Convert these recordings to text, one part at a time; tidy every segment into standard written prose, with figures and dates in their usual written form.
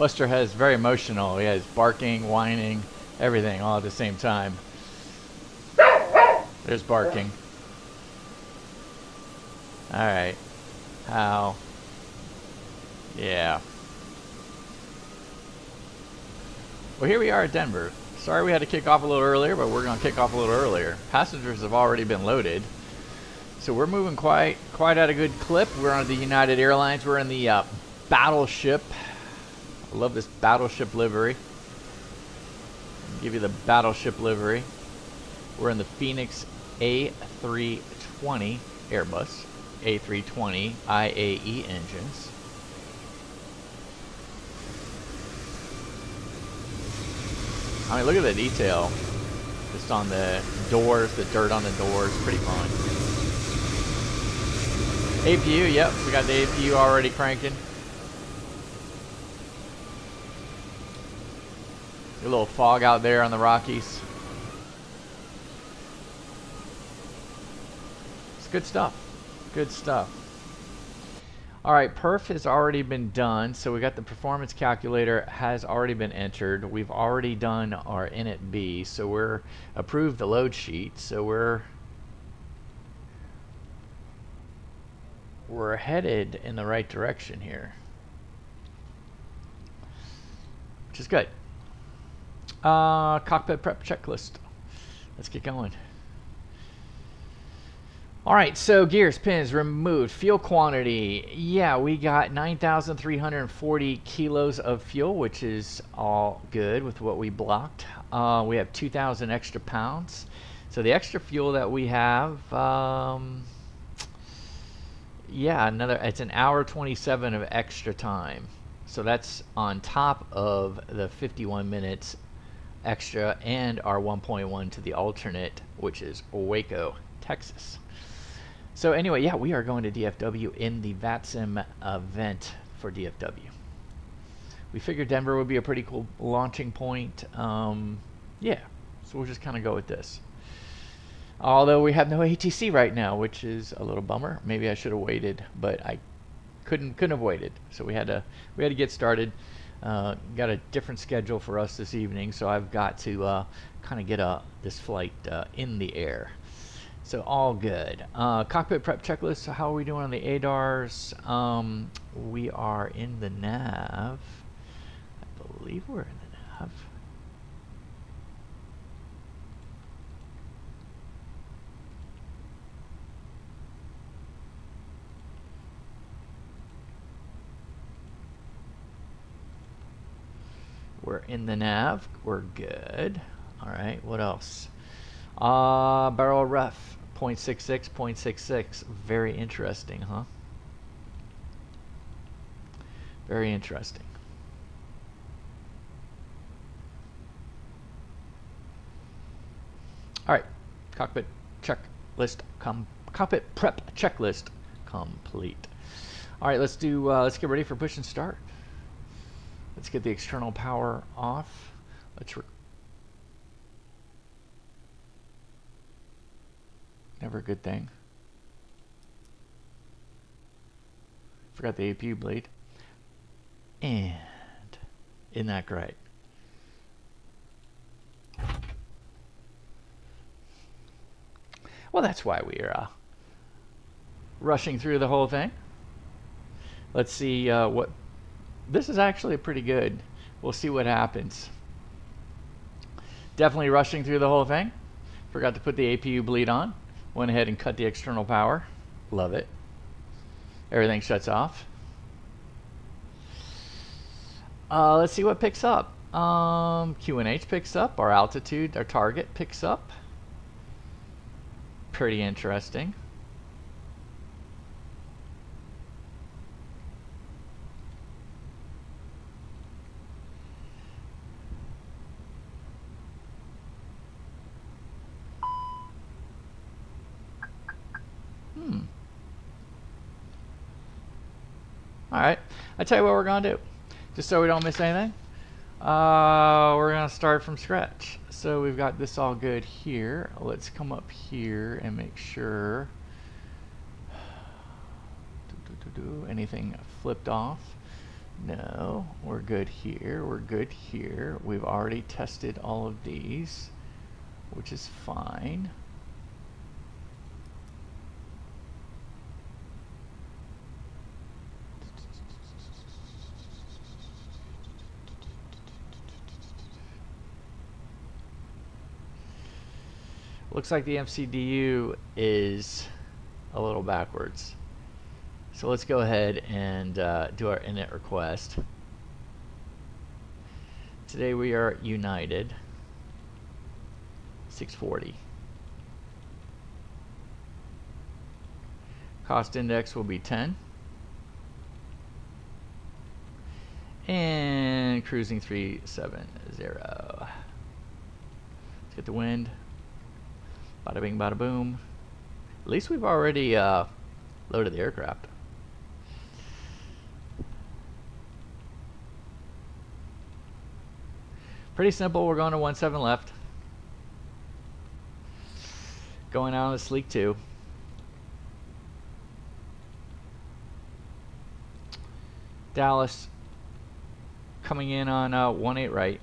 Buster has very emotional. He has barking, whining, everything all at the same time. There's barking. Alright. How? Yeah. Well, here we are at Denver. Sorry we had to kick off a little earlier, but we're going to kick off a little earlier. Passengers have already been loaded. So we're moving quite at a good clip. We're on the United Airlines. We're in the Battleship. I love this Battleship livery. I'll give you the Battleship livery. We're in the Fenix A320 Airbus A320 IAE engines. I mean, look at the detail just on the doors, the dirt on the doors. Pretty fun. APU, yep, we got the APU already cranking. A little fog out there on the Rockies. It's good stuff. Good stuff. All right, perf has already been done, so we got the performance calculator has already been entered. We've already done our init B, so we're approved the load sheet, so we're headed in the right direction here, which is good. Cockpit prep checklist. Let's get going. All right, so gears, pins removed. Fuel quantity, yeah, we got 9,340 kilos of fuel, which is all good with what we blocked. We have 2,000 extra pounds. So the extra fuel that we have, yeah, it's an hour 27 of extra time. So that's on top of the 51 minutes extra and our 1.1 to the alternate, which is Waco, Texas. So anyway, yeah, we are going to DFW in the VATSIM event for DFW. We figured Denver would be a pretty cool launching point. Yeah, so we'll just kind of go with this. Although we have no ATC right now, which is a little bummer. Maybe I should have waited, but I couldn't have waited. So we had to get started. Got a different schedule for us this evening, so I've got to kind of get this flight in the air. So all good. Cockpit prep checklist. So how are we doing on the ADARs? We are in the nav. I believe we're in the nav. We're in the nav. We're good. All right. What else? Barrel ref 0.66, 0.66. Very interesting, huh? Very interesting. All right. Cockpit checklist. Cockpit prep checklist complete. All right. Let's get ready for push and start. Let's get the external power off. Never a good thing. Forgot the APU bleed. And isn't that great? Well, that's why we're rushing through the whole thing. Let's see what. This is actually pretty good. We'll see what happens. Definitely rushing through the whole thing. Forgot to put the APU bleed on. Went ahead and cut the external power. Love it. Everything shuts off. Let's see what picks up. QNH picks up. Our altitude, our target picks up. Pretty interesting. Alright, I tell you what we're going to do, just so we don't miss anything. We're going to start from scratch. So we've got this all good here. Let's come up here and make sure anything flipped off. No, we're good here. We're good here. We've already tested all of these, which is fine. Looks like the MCDU is a little backwards. So let's go ahead and do our init request. Today we are United 640. Cost index will be 10. And cruising 370. Let's get the wind. Bada bing, bada boom. At least we've already loaded the aircraft. Pretty simple. We're going to 17 left. Going out on the Sleek 2. Dallas coming in on 18 right.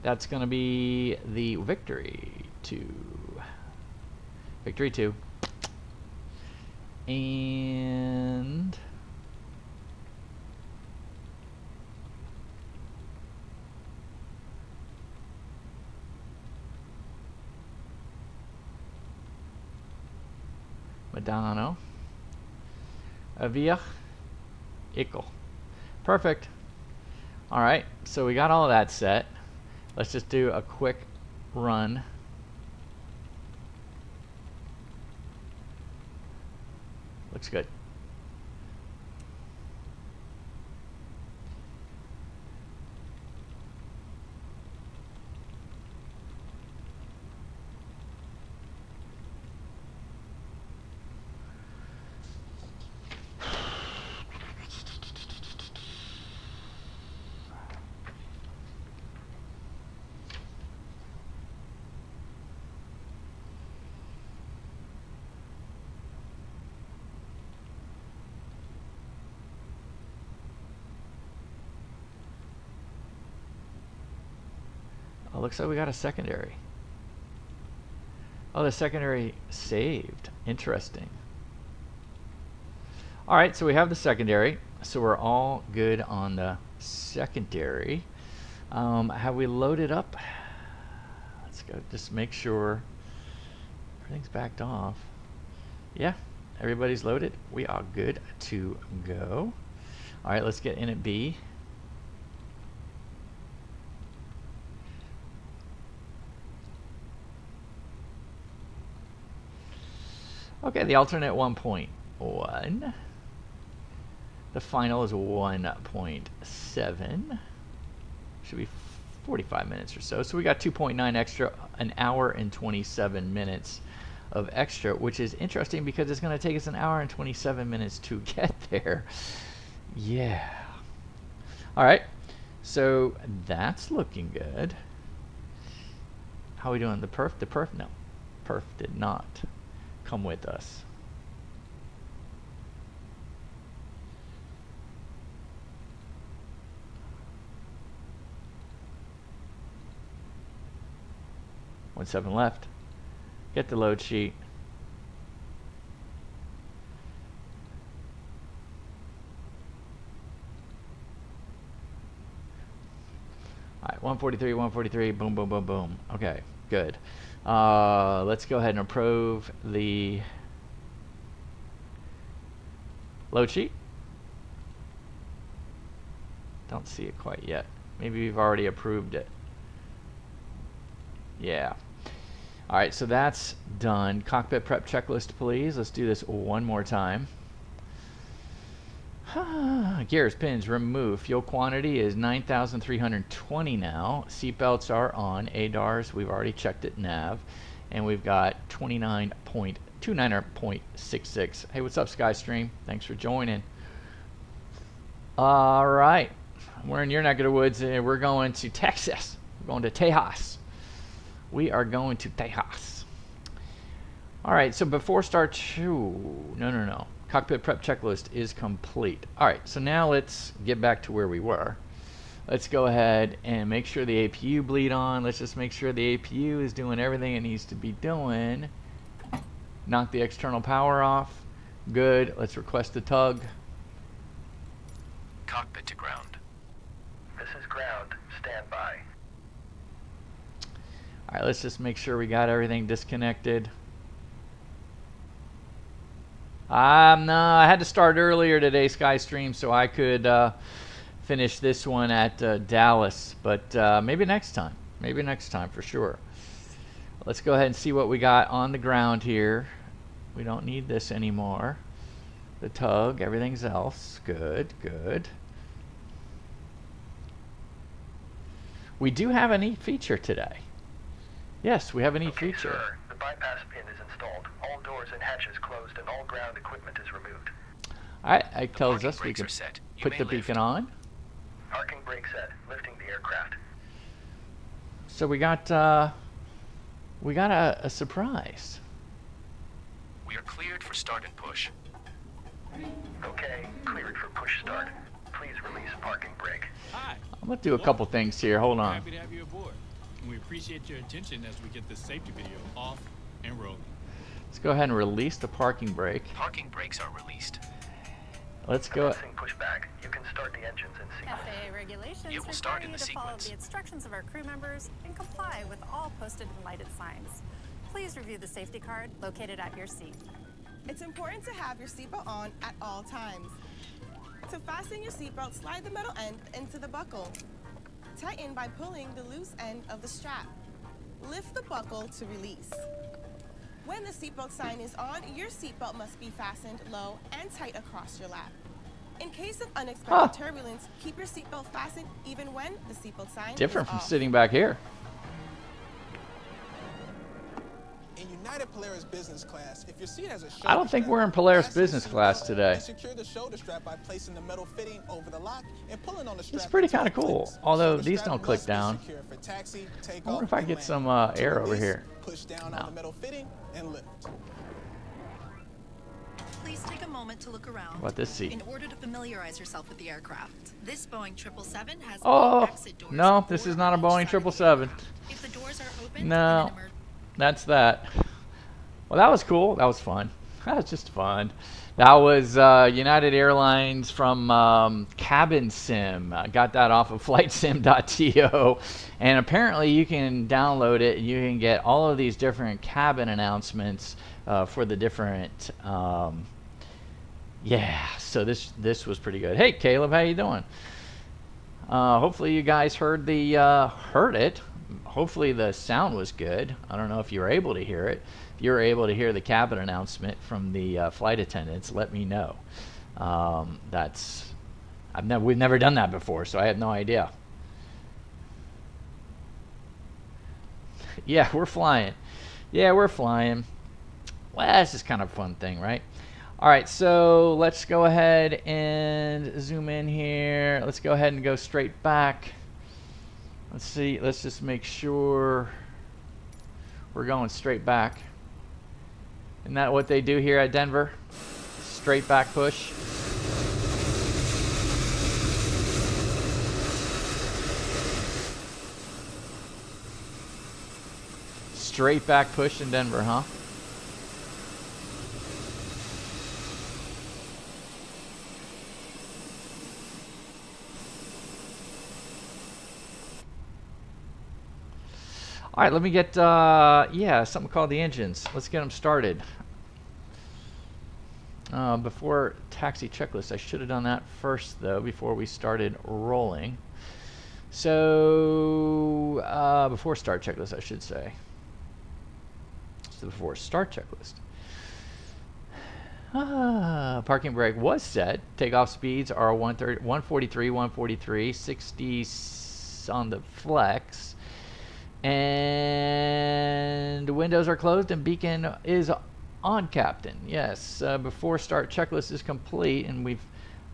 That's going to be the Victory 2. Victory 2. And Madonna. Avia. Ickle. Perfect. Alright, so we got all of that set. Let's just do a quick run. Looks good. Oh, looks like we got a secondary. Oh, the secondary saved. Interesting. All right, so we have the secondary. So we're all good on the secondary. Have we loaded up? Let's go just make sure everything's backed off. Yeah, everybody's loaded. We are good to go. All right, let's get in at B. Okay, the alternate 1.1. The final is 1.7. Should be 45 minutes or so. So we got 2.9 extra, an hour and 27 minutes of extra, which is interesting because it's going to take us an hour and 27 minutes to get there. Yeah. All right. So that's looking good. How are we doing? The perf? The perf? No. Perf did not come with us. One 7 left. Get the load sheet. All right, 143, 143, boom, boom, boom, boom. Okay, good. Let's go ahead and approve the load sheet. Don't see it quite yet. Maybe we've already approved it. Yeah. All right, so that's done. Cockpit prep checklist, please. Let's do this one more time. Gears, pins, remove. Fuel quantity is 9,320 now. Seatbelts are on. ADARs, we've already checked it, nav. And we've got 29.66. Hey, what's up, Skystream? Thanks for joining. All right. We're in your neck of the woods, and we're going to Texas. We're going to Tejas. We are going to Tejas. All right, so before start, no. Cockpit prep checklist is complete. All right, so now let's get back to where we were. Let's go ahead and make sure the APU bleed on. Let's just make sure the APU is doing everything it needs to be doing. Knock the external power off. Good. Let's request a tug. Cockpit to ground. This is ground. Stand by. All right, let's just make sure we got everything disconnected. No, I had to start earlier today, Skystream, so I could finish this one at Dallas, but maybe next time. Maybe next time for sure. Let's go ahead and see what we got on the ground here. We don't need this anymore. The tug, everything's else. Good, good. We do have a neat feature today. Yes, we have a neat feature. Sir, the bypass pin is installed. All doors and hatches closed and all ground equipment is removed. Alright, it tells us we can put the lift. beacon on. Parking brake set. Lifting the aircraft. So we got a surprise. We are cleared for start and push. Okay, cleared for push start. Please release parking brake. Hi. I'm gonna do a couple things here. Hold We're on. happy to have you aboard. And we appreciate your attention as we get this safety video off and rolling. Let's go ahead and release the parking brake. Parking brakes are released. Let's go. Commencing pushback. You can start the engines in sequence. FAA regulations It will start require in you the to follow sequence. the instructions of our crew members and comply with all posted and lighted signs. Please review the safety card located at your seat. It's important to have your seatbelt on at all times. To fasten your seatbelt, slide the metal end into the buckle. Tighten by pulling the loose end of the strap. Lift the buckle to release. When the seatbelt sign is on, your seatbelt must be fastened low and tight across your lap. In case of unexpected turbulence, keep your seatbelt fastened even when the seatbelt sign Different is from off. sitting back here. In United Polaris Business Class, if your seat has a I don't think we're in Polaris Business Class today. Secure the shoulder strap by placing the metal fitting over the lock and pulling on the strap. It's pretty until kind it of cool. clicks. Although The these strap don't click must be down. secure for taxi, I takeoff, wonder if I and get landing. some To air over release, here. Push down No. on the metal fitting and lift. Please take a moment to look around. What about this seat? In order to familiarize yourself with the aircraft. This Boeing 777 has Oh, exit doors no, this is not a on each Boeing side of the 777. aircraft. If the doors are open, No. in an emer- That's that. Well, that was cool. That was fun. That was just fun. That was United Airlines from Cabin Sim. I got that off of flightsim.to. And apparently you can download it and you can get all of these different cabin announcements for the different... yeah, so this was pretty good. Hey, Caleb, how you doing? Hopefully you guys heard it. Hopefully the sound was good. I don't know if you were able to hear it. If you were able to hear the cabin announcement from the flight attendants, let me know. We've never done that before, so I have no idea. Yeah, we're flying. Yeah, we're flying. Well, that's just kind of a fun thing, right? All right, so let's go ahead and zoom in here. Let's go ahead and go straight back. Let's see, let's just make sure we're going straight back. Isn't that what they do here at Denver? Straight back push. Straight back push in Denver, huh? All right, let me get, something called the engines. Let's get them started. Before taxi checklist, I should have done that first, though, before we started rolling. So, before start checklist, I should say. So before start checklist. Parking brake was set. Takeoff speeds are 143, 143, 60 on the flex. And windows are closed and beacon is on, Captain. Yes, before start checklist is complete, and we've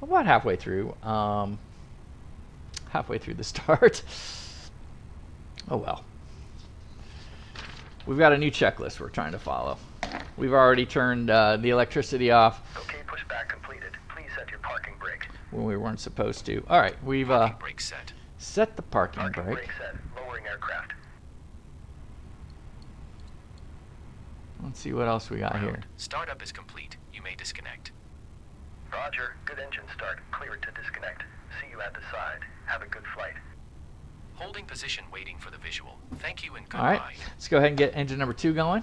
about halfway through the start. Oh well. We've got a new checklist we're trying to follow. We've already turned the electricity off. Okay, pushback. when we weren't supposed to. All right, we've Parking brake set. set the parking Parking brake. brake set. Lowering aircraft. Let's see what else we got here. Startup is complete. You may disconnect. Roger. Good engine start. Cleared to disconnect. See you at the side. Have a good flight. Holding position waiting for the visual. Thank you and All goodbye. right, let's go ahead and get engine number 2 going.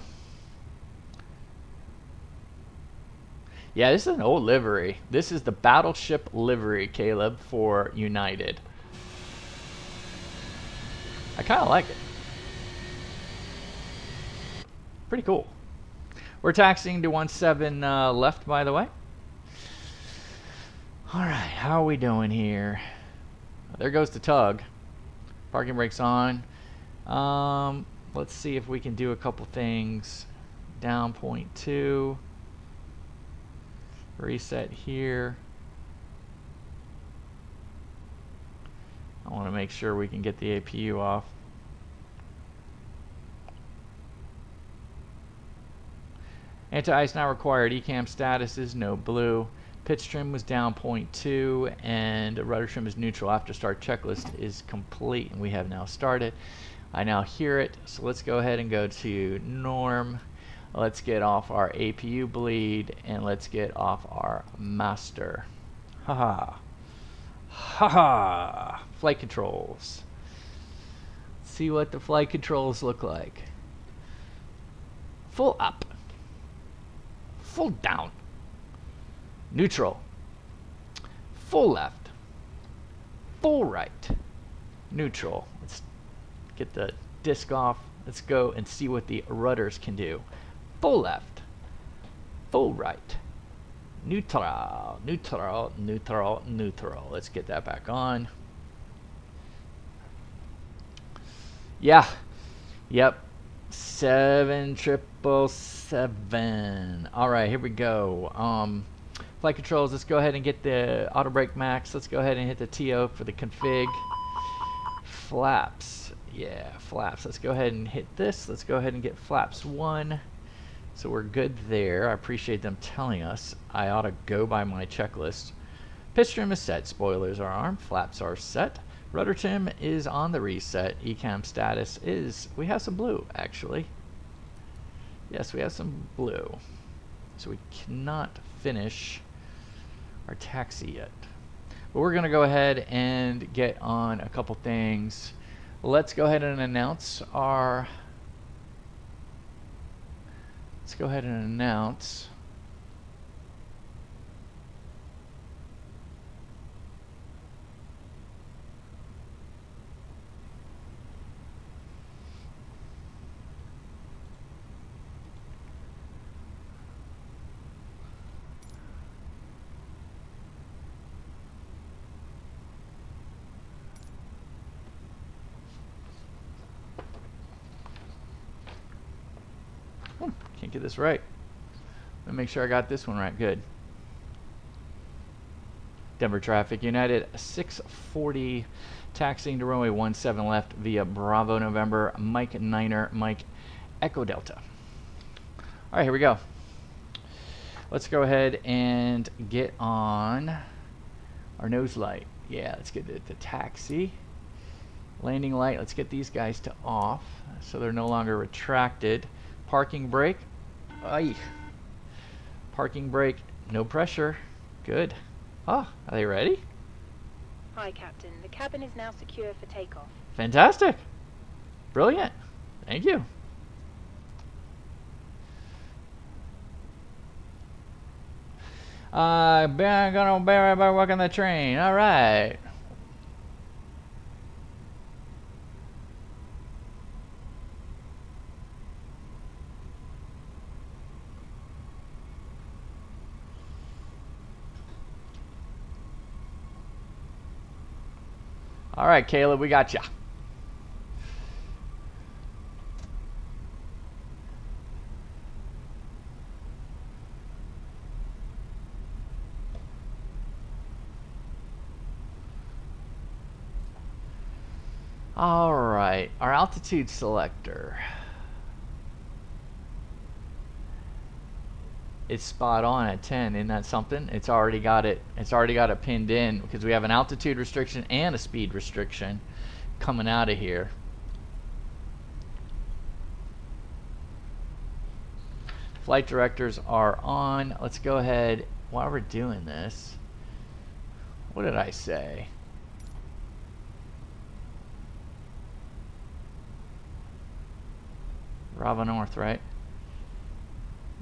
Yeah, this is an old livery. This is the battleship livery, Caleb, for United. I kind of like it. Pretty cool. We're taxiing to 17 left, by the way. All right, how are we doing here? There goes the tug. Parking brake's on. Let's see if we can do a couple things. Down 0.2. Reset here. I want to make sure we can get the APU off. Anti-ice not required. ECAM status is no blue. Pitch trim was down 0.2 and rudder trim is neutral. After start checklist is complete and we have now started. I now hear it, so let's go ahead and go to norm. Let's get off our APU bleed and let's get off our master. Haha. Haha. Flight controls. Let's see what the flight controls look like. Full up. Full down. Neutral. Full left. Full right. Neutral. Let's get the disc off. Let's go and see what the rudders can do. Full left. Full right. Neutral. Neutral. Neutral. Neutral. Let's get that back on. Yeah. Yep. 7777. All right, here we go. Flight controls, let's go ahead and get the auto brake max. Let's go ahead and hit the TO for the config. Flaps. Yeah, flaps. Let's go ahead and hit this. Let's go ahead and get flaps 1. So we're good there. I appreciate them telling us. I ought to go by my checklist. Pitch trim is set. Spoilers are armed. Flaps are set. Rudder trim is on the reset. ECAM status is, we have some blue actually. Yes, we have some blue. So we cannot finish our taxi yet. But we're going to go ahead and get on a couple things. Let's go ahead and announce our... Let's go ahead and announce... Can't get this right. Let me make sure I got this one right. Good. Denver traffic, United 640, taxiing to runway 17 left via Bravo November, Mike Niner, Mike Echo Delta. All right, here we go. Let's go ahead and get on our nose light. Yeah, let's get the taxi. Landing light, let's get these guys to off so they're no longer retracted. Parking brake. Aye. Parking brake. No pressure. Good. Ah, are they ready? Hi, Captain. The cabin is now secure for takeoff. Fantastic. Brilliant. Thank you. I'm gonna be right by working the train. All right. All right, Caleb, we got ya. All right, our altitude selector. it's spot on at 10. Isn't that something? It's already got it pinned in because we have an altitude restriction and a speed restriction coming out of here. Flight directors are on. Let's go ahead while we're doing this. What did I say? Bravo North, right?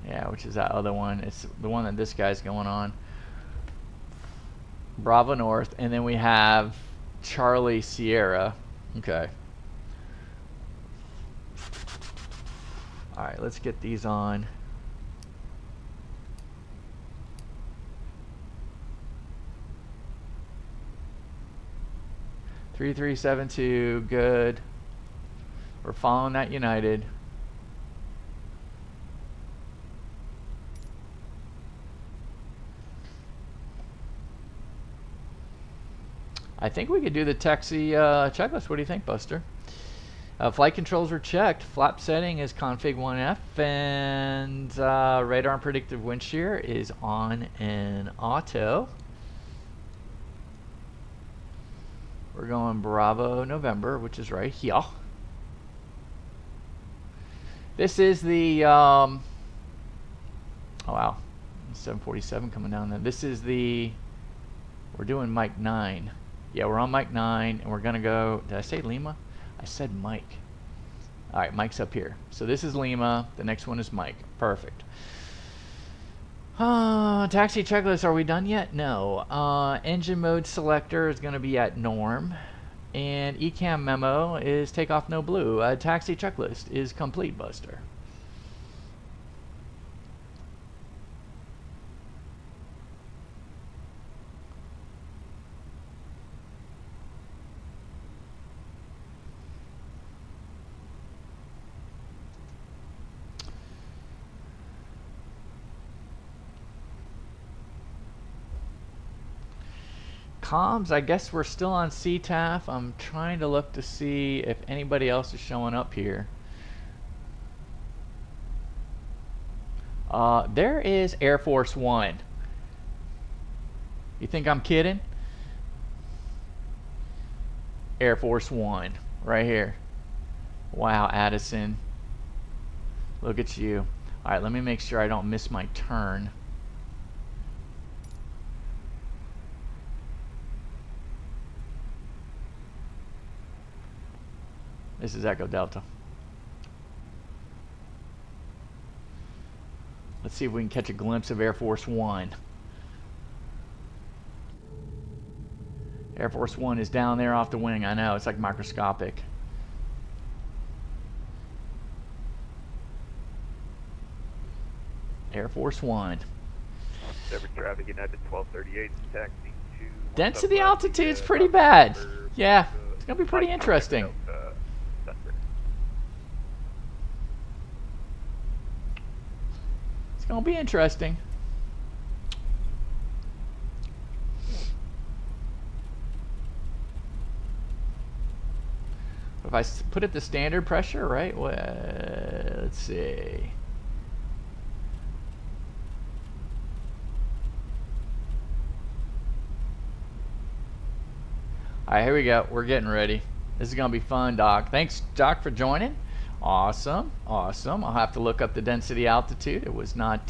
Yeah, which is that other one. It's the one that this guy's going on. Bravo North, and then we have Charlie Sierra. Okay. All right, let's get these on. Three 372, good. We're following that United. I think we could do the taxi checklist. What do you think, Buster? Flight controls are checked. Flap setting is config 1F, and radar and predictive wind shear is on an auto. We're going Bravo November, which is right here. This is the oh wow, 747 coming down there. This is the, we're doing Mike 9. Yeah, we're on Mike 9, and we're gonna go, did I say Lima? I said Mike. All right, Mike's up here. So this is Lima, the next one is Mike. Perfect. Taxi checklist, are we done yet? No. Engine mode selector is gonna be at norm. And ECAM memo is takeoff no blue. Taxi checklist is complete, Buster. Comms, I guess we're still on CTAF. I'm trying to look to see if anybody else is showing up here. There is Air Force One. You think I'm kidding? Air Force One, right here. Wow, Addison. Look at you. All right, let me make sure I don't miss my turn. This is Echo Delta. Let's see if we can catch a glimpse of Air Force One. Air Force One is down there off the wing. I know, it's like microscopic. Air Force One. Every traffic United 1238 taxi to density altitude's pretty bad. Yeah, it's gonna be pretty interesting. It's gonna be interesting. If I put it to standard pressure, right? Well, let's see. All right, here we go. We're getting ready. This is gonna be fun, Doc. Thanks, Doc, for joining. Awesome, awesome. I'll have to look up the density altitude. It was not,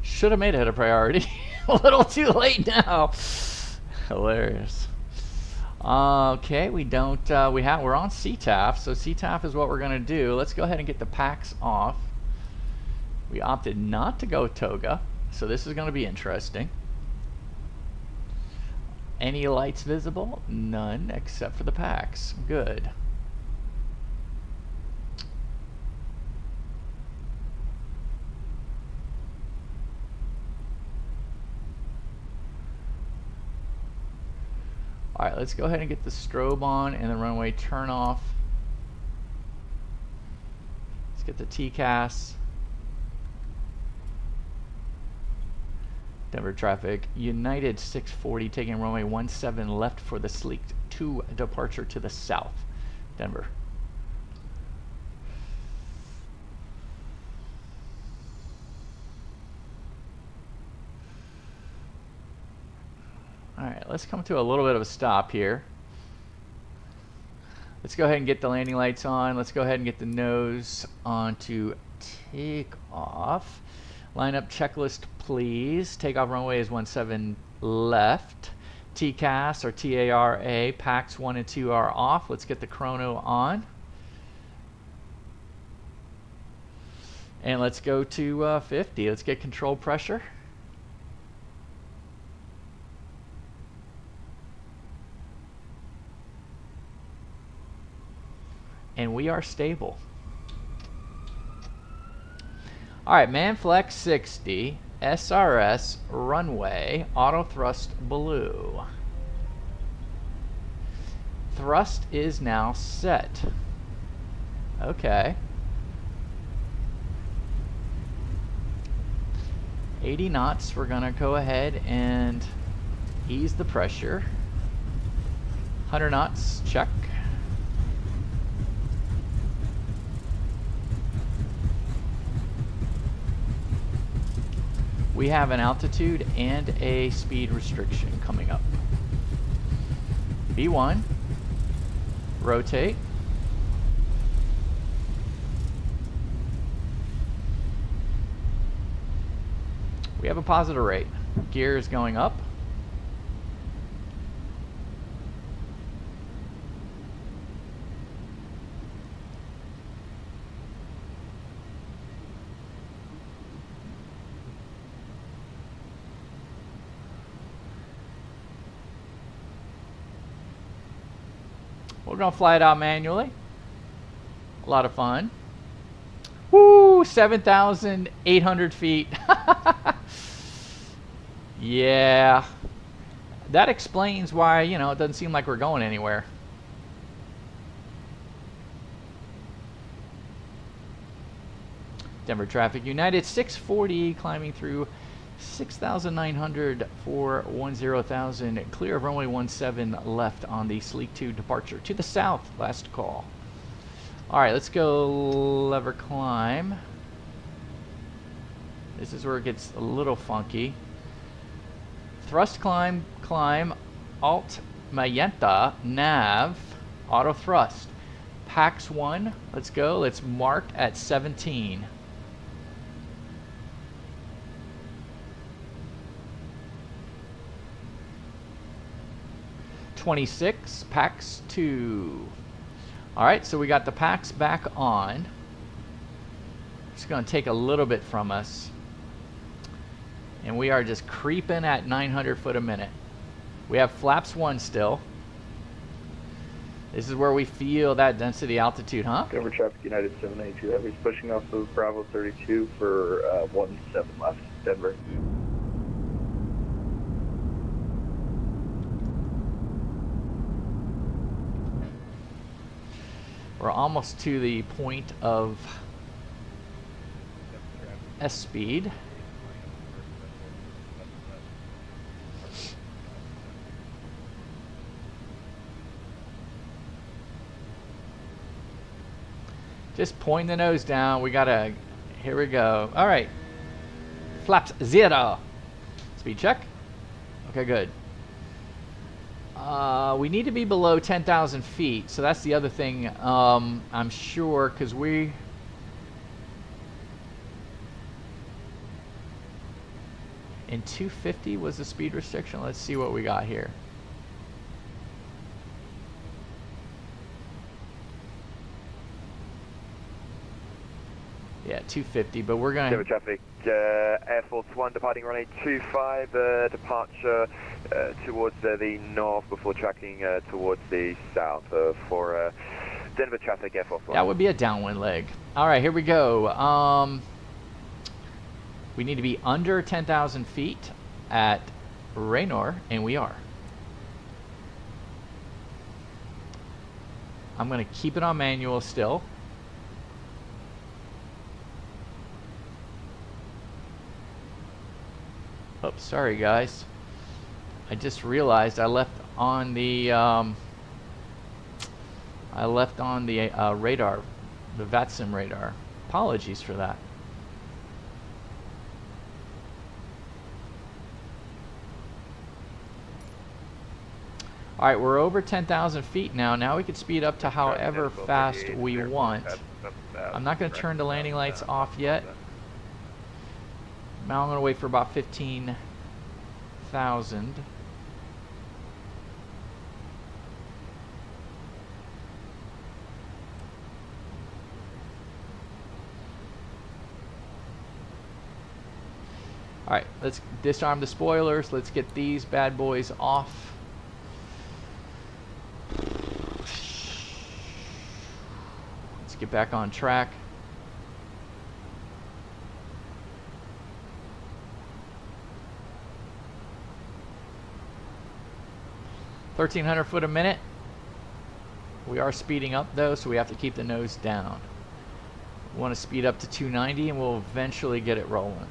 should have made it a priority. A little too late now. Hilarious. Okay, we don't, we're on CTAF, so CTAF is what we're gonna do. Let's go ahead and get the packs off. We opted not to go toga, so this is gonna be interesting. Any lights visible? None, except for the packs. Good. All right, let's go ahead and get the strobe on and the runway turn off. Let's get the TCAS. Denver traffic, United 640 taking runway 17 left for the Sleek 2 departure to the south. Denver. Alright, let's come to a little bit of a stop here. Let's go ahead and get the landing lights on. Let's go ahead and get the nose on to takeoff. Lineup checklist, please. Takeoff runway is 17 left. TCAS or TARA, PAX 1 and 2 are off. Let's get the chrono on. And let's go to 50. Let's get control pressure. And we are stable. Alright, Manflex 60, SRS, runway, auto thrust blue. Thrust is now set. Okay. 80 knots, we're gonna go ahead and ease the pressure. 100 knots, check. We have an altitude and a speed restriction coming up. B1, rotate. We have a positive rate. Gear is going up. We're gonna fly it out manually. A lot of fun. Woo! 7,800 feet. Yeah. That explains why, you know, it doesn't seem like we're going anywhere. Denver Traffic United 640 climbing through 6,900 for 10,000. Clear of runway 17 left on the Sleek 2 departure to the south. Last call. Alright, let's go lever climb. This is where it gets a little funky. Thrust climb, alt magenta, nav, auto thrust. PAX 1, let's go. Let's mark at 17. (26) PAX 2. Alright, so we got the PAX back on. It's going to take a little bit from us. And we are just creeping at 900 foot a minute. We have flaps 1 still. This is where we feel that density altitude, huh? Denver Traffic United 782 Heavy's pushing off of Bravo 32 for 17 left, Denver. We're almost to the point of S speed. Just point the nose down. We gotta, here we go. All right, flaps 0. Speed check. Okay, good. We need to be below 10,000 feet, so that's the other thing. I'm sure, because we... In 250 was the speed restriction. Let's see what we got here. Yeah, 250, but we're going Denver Traffic, Air Force 1 departing runway 25, departure towards the north before tracking towards the south for Denver Traffic, Air Force 1. That would be a downwind leg. All right, here we go. We need to be under 10,000 feet at Raynor, and we are. I'm going to keep it on manual still. Oops, sorry guys. I just realized I left on the radar, the VATSIM radar. Apologies for that. All right, we're over 10,000 feet now. Now we can speed up to however fast we want. I'm not going to turn the landing lights off yet. Now I'm going to wait for about 15,000. All right, let's disarm the spoilers. Let's get these bad boys off. Let's get back on track. $1,300 a minute. We are speeding up though, so we have to keep the nose down. We want to speed up to 290 and we'll eventually get it rolling.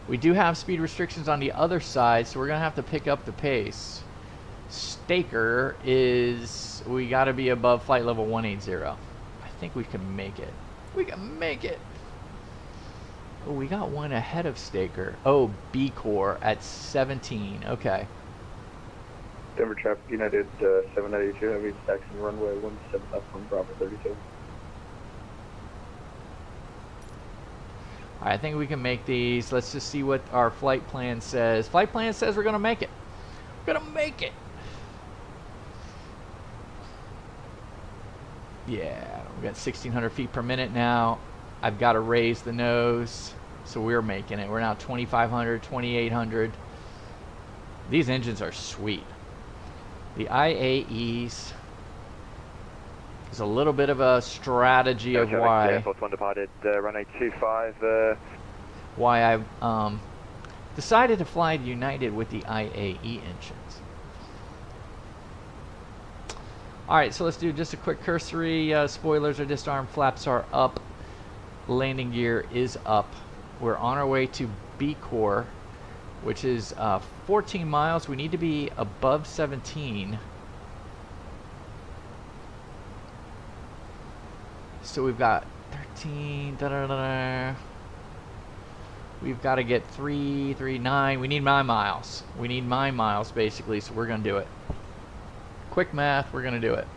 We do have speed restrictions on the other side, so we're going to have to pick up the pace. Staker is, we got to be above flight level 180. I think we can make it. We can make it. Oh, we got one ahead of Staker. Oh, B Core at 17. Okay. Denver traffic, United 792, heavy taxing runway 17 left from Bravo 32. I think we can make these. Let's just see what our flight plan says. Flight plan says we're going to make it. We're going to make it. Yeah, we got 1,600 feet per minute now. I've got to raise the nose, so we're making it. We're now 2,500, 2,800. These engines are sweet. The IAEs is a little bit of a strategy of why departed, runway 25. Why I decided to fly United with the IAE engines. Alright, so let's do just a quick cursory. Spoilers are disarmed, flaps are up, landing gear is up. We're on our way to B Core, which is 14 miles. We need to be above 17. So we've got 13, we've got to get 339. We need my miles. We need my miles basically, so we're going to do it. Quick math, we're going to do it.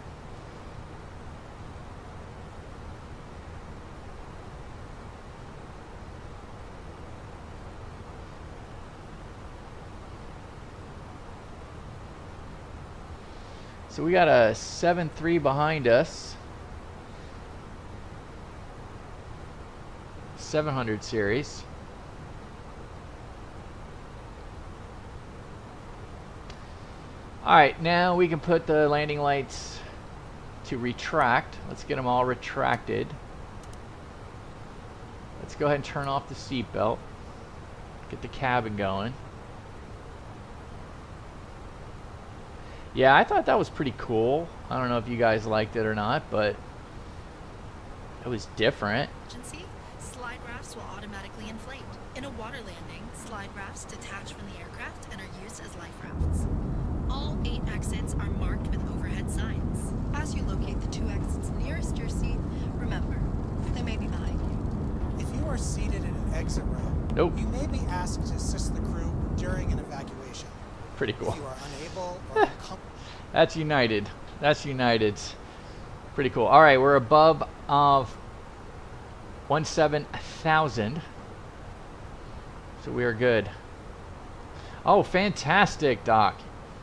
So we got a 7.3 behind us. 700 series. Alright, now we can put the landing lights to retract. Let's get them all retracted. Let's go ahead and turn off the seatbelt. Get the cabin going. Yeah, I thought that was pretty cool. I don't know if you guys liked it or not, but it was different. Slide rafts will automatically inflate. In a water landing, slide rafts detach from the aircraft and are used as life rafts. All 8 exits are marked with overhead signs. As you locate the 2 exits nearest your seat, remember, they may be behind you. If you are seated in an exit row, you may be asked to assist the crew during an evacuation. Pretty cool. If you are unable or That's United. That's United. Pretty cool. All right, we're above 17,000. So we are good. Oh, fantastic, Doc.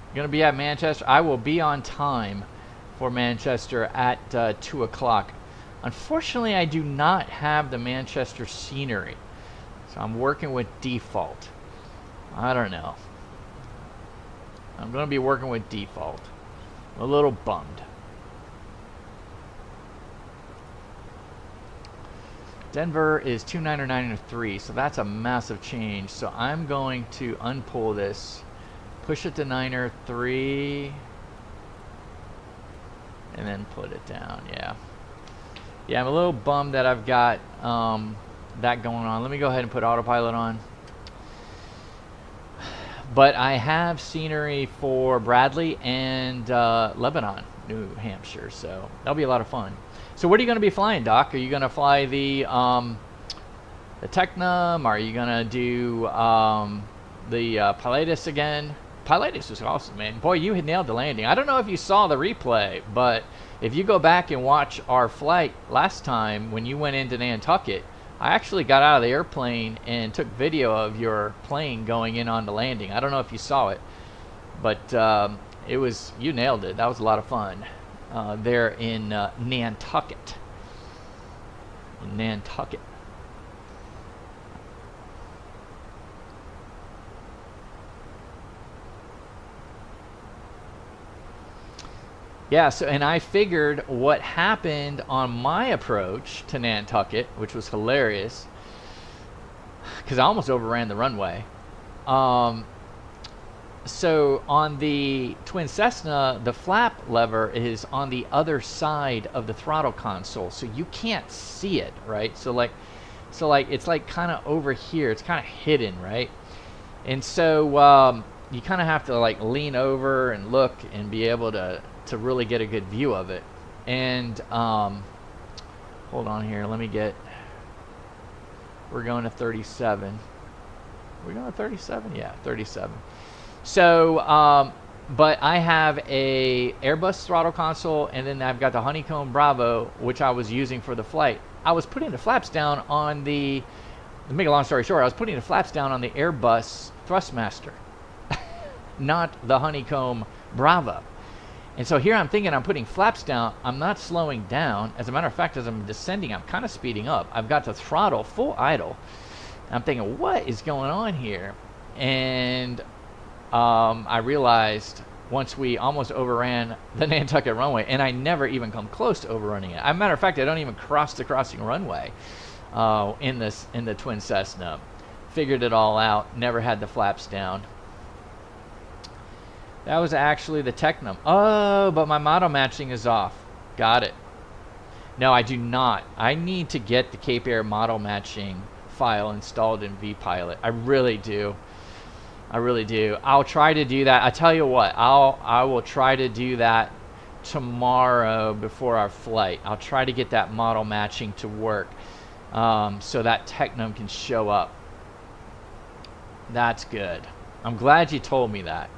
You're going to be at Manchester. I will be on time for Manchester at 2 o'clock. Unfortunately, I do not have the Manchester scenery. So I'm working with default. I don't know. I'm going to be working with default. I'm a little bummed. Denver is 299.3, so that's a massive change. So I'm going to unpull this, push it to 903, and then put it down. Yeah. Yeah, I'm a little bummed that I've got that going on. Let me go ahead and put autopilot on. But I have scenery for Bradley and Lebanon, New Hampshire, so that'll be a lot of fun. So what are you going to be flying, Doc? Are you going to fly the Tecnam? Are you going to do Pilatus again. Pilatus was awesome, man. Boy, you had nailed the landing. I don't know if you saw the replay, but if you go back and watch our flight last time when you went into Nantucket, I actually got out of the airplane and took video of your plane going in on the landing. I don't know if you saw it, but it was, you nailed it. That was a lot of fun there in Nantucket. In Nantucket. Yeah, so, and I figured what happened on my approach to Nantucket, which was hilarious, because I almost overran the runway. So on the Twin Cessna, the flap lever is on the other side of the throttle console, so you can't see it, right? So like it's like kind of over here. It's kind of hidden, right? And so you kind of have to like lean over and look and be able to really get a good view of it. And hold on here, let me get, we're going to 37. We're going to 37? Yeah, 37. So but I have a Airbus throttle console, and then I've got the Honeycomb Bravo, which I was using for the flight. I was putting the flaps down on the, to make a long story short, I was putting the flaps down on the Airbus Thrustmaster, not the Honeycomb Bravo. And so here I'm thinking I'm putting flaps down. I'm not slowing down. As a matter of fact, as I'm descending, I'm kind of speeding up. I've got the throttle full idle. I'm thinking, what is going on here? And I realized once we almost overran the Nantucket runway, and I never even come close to overrunning it. As a matter of fact, I don't even cross the crossing runway in the Twin Cessna. Figured it all out. Never had the flaps down. That was actually the Technum. Oh, but my model matching is off. Got it. No, I do not. I need to get the Cape Air model matching file installed in vPilot. I really do. I really do. I'll try to do that. I tell you what, I will try to do that tomorrow before our flight. I'll try to get that model matching to work so that Technum can show up. That's good. I'm glad you told me that.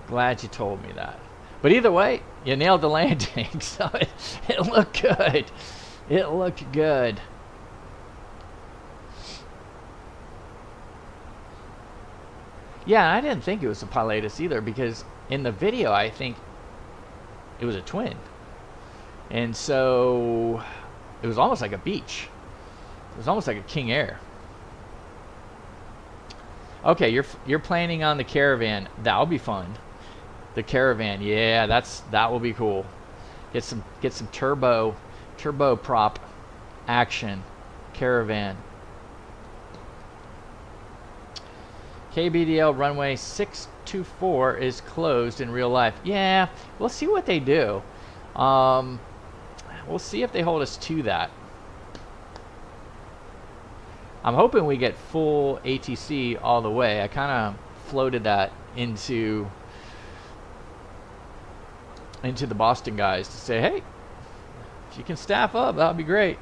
Glad you told me that. But either way, you nailed the landing, so it looked good. It looked good. Yeah, I didn't think it was a Pilatus either, because in the video I think it was a twin. And so it was almost like a beach. It was almost like a King Air. Okay, you're planning on the Caravan. That'll be fun. The Caravan, yeah, that will be cool. Get some turbo prop action. Caravan. KBDL runway 624 is closed in real life. Yeah, we'll see what they do. We'll see if they hold us to that. I'm hoping we get full ATC all the way. I kind of floated that into the Boston guys to say, hey, if you can staff up, that would be great.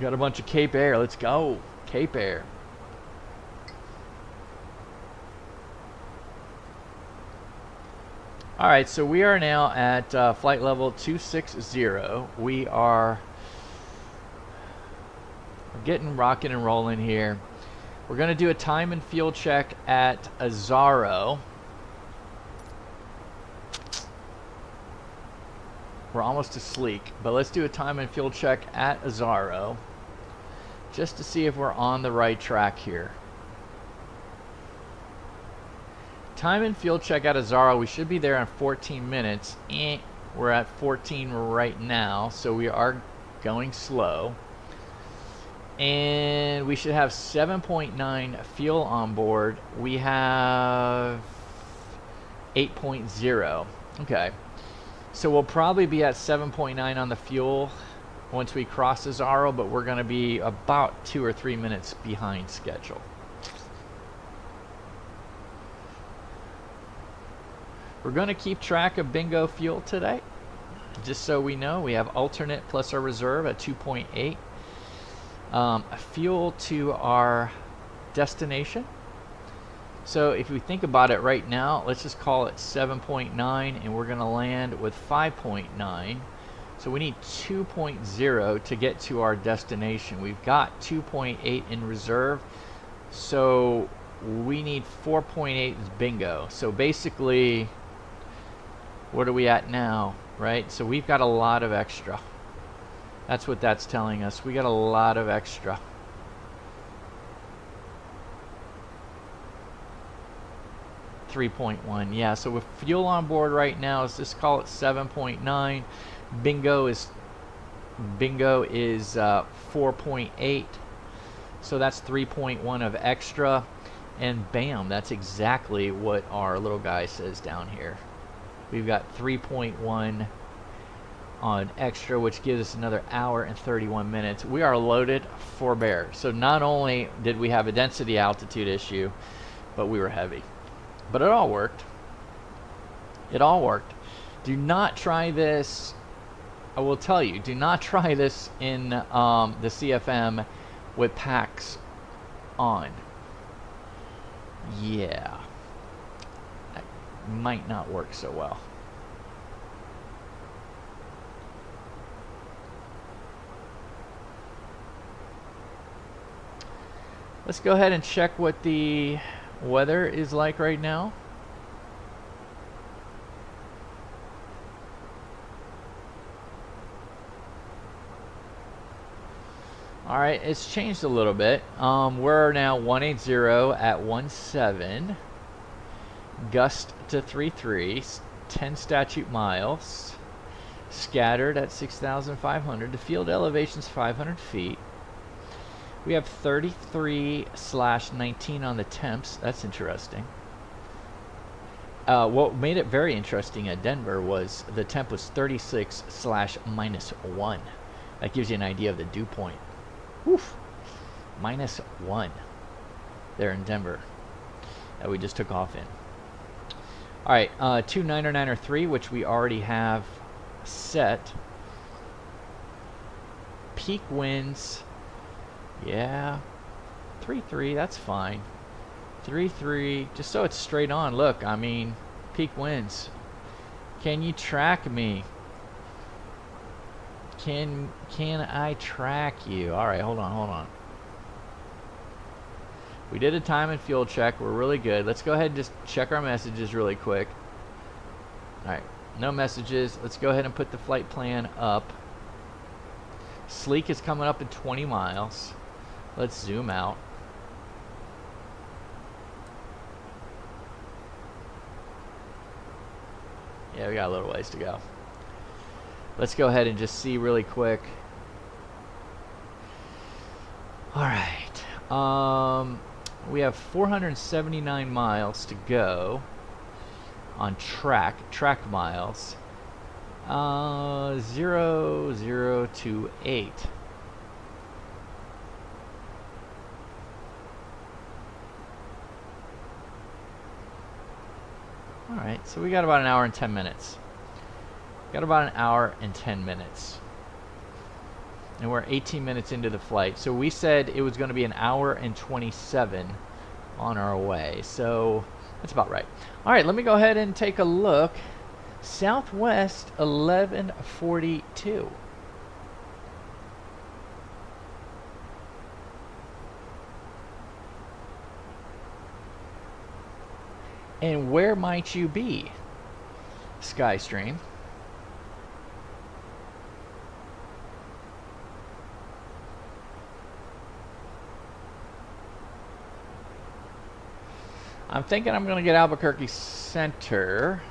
Got a bunch of Cape Air. Let's go. Cape Air. All right, so we are now at flight level 260. We are getting rocking and rolling here. We're going to do a time and fuel check at Azaro. We're almost to Sleek, but let's do a time and fuel check at Azaro just to see if we're on the right track here. Time and fuel check at Azaro. We should be there in 14 minutes. We're at 14 right now, so we are going slow. And we should have 7.9 fuel on board. We have 8.0. Okay. So we'll probably be at 7.9 on the fuel once we cross Azaro, but we're going to be about 2 or 3 minutes behind schedule. We're going to keep track of bingo fuel today. just so we know, we have alternate plus our reserve at 2.8. Fuel to our destination. So if we think about it right now, let's just call it 7.9, and we're going to land with 5.9. So we need 2.0 to get to our destination. We've got 2.8 in reserve, so we need 4.8 is bingo. So basically, what are we at now, right? So we've got a lot of extra. That's what that's telling us. We got a lot of extra. $3.1, yeah. So with fuel on board right now, let's just call it 7.9. Bingo is 4.8. So that's 3.1 of extra, and bam, that's exactly what our little guy says down here. We've got 3.1 on extra, which gives us another hour and 31 minutes. We are loaded for bear. So not only did we have a density altitude issue, but we were heavy. But it all worked. It all worked. Do not try this. I will tell you, do not try this in the CFM with packs on. Yeah, that might not work so well. Let's go ahead and check what the weather is like right now. All right, it's changed a little bit. We're now 180 at 17, gust to 33, 10 statute miles, scattered at 6,500. The field elevation's 500 feet. We have 33/19 on the temps. That's interesting. What made it very interesting at Denver was the temp was 36/-1. That gives you an idea of the dew point. Oof. -1 there in Denver that we just took off in. All right, 2993, which we already have set. Peak winds. Yeah, 3.3, that's fine. 3.3, just so it's straight on. Look, I mean, peak winds. Can you track me? Can I track you? All right, hold on. We did a time and fuel check. We're really good. Let's go ahead and just check our messages really quick. All right, no messages. Let's go ahead and put the flight plan up. Sleek is coming up in 20 miles. Let's zoom out. Yeah, we got a little ways to go. Let's go ahead and just see really quick. All right. We have 479 miles to go on track miles. 0028. All right, so we got about an hour and 10 minutes. Got about an hour and 10 minutes. And we're 18 minutes into the flight. So we said it was going to be an hour and 27 on our way. So that's about right. All right, let me go ahead and take a look. Southwest 1142. And where might you be, Skystream? I'm thinking I'm going to get Albuquerque Center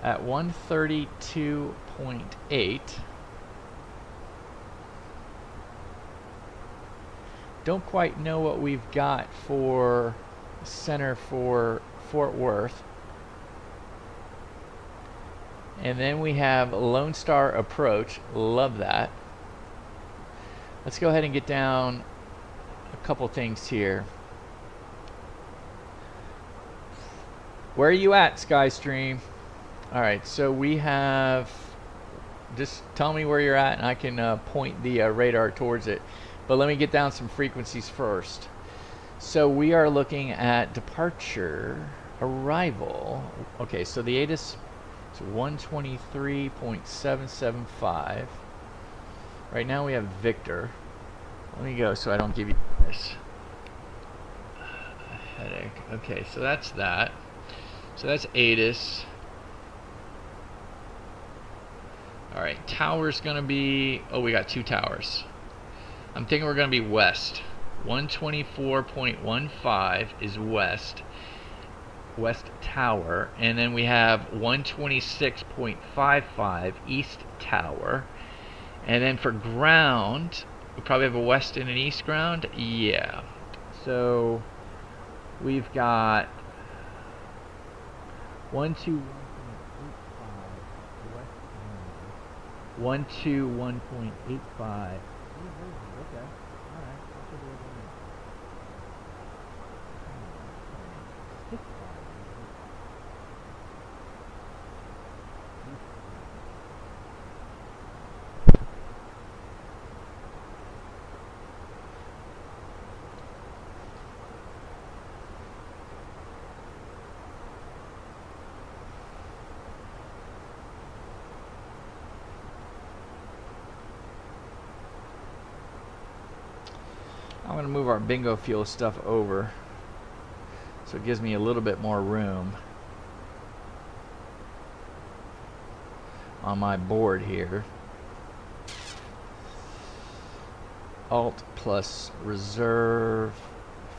at 132.8. Don't quite know what we've got for center for Fort Worth. And then we have Lone Star Approach. Love that. Let's go ahead and get down a couple things here. Where are you at, Skystream? Alright, so we have, just tell me where you're at and I can point the radar towards it. But let me get down some frequencies first. So we are looking at departure, arrival. Okay, so the ATIS is 123.775. Right now we have Victor. Let me go so I don't give you this headache. Okay, so that's that. So that's ATIS. Alright, tower's gonna be, oh, we got 2 towers. I'm thinking we're gonna be west. 124.15 is west tower, and then we have 126.55 east tower, and then for ground we probably have a west and an east ground. Yeah, so we've got 121.85. Okay. I'm going to move our bingo fuel stuff over so it gives me a little bit more room on my board here. Alt plus reserve,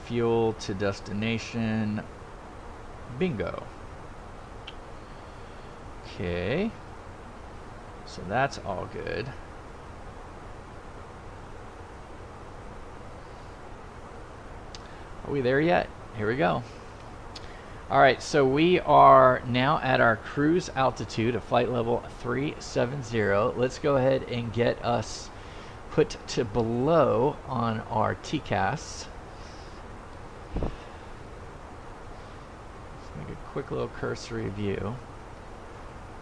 fuel to destination, bingo. Okay, so that's all good. Are we there yet? Here we go. Alright, so we are now at our cruise altitude of flight level 370. Let's go ahead and get us put to below on our TCAS. Let's make a quick little cursory view.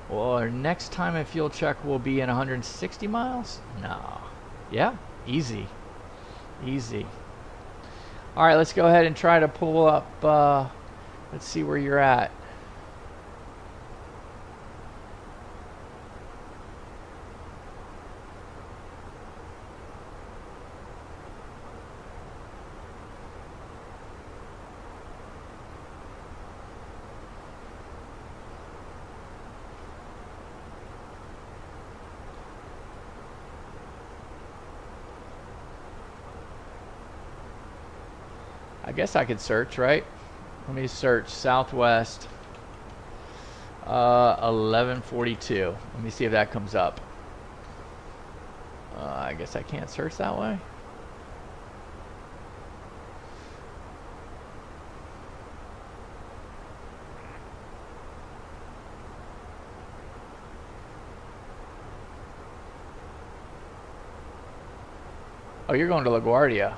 Well, our next time in fuel check will be in 160 miles? No. Yeah, easy. Easy. Alright, let's go ahead and try to pull up, let's see where you're at. I guess I could search, right? Let me search Southwest 1142. Let me see if that comes up. I guess I can't search that way. Oh, you're going to LaGuardia.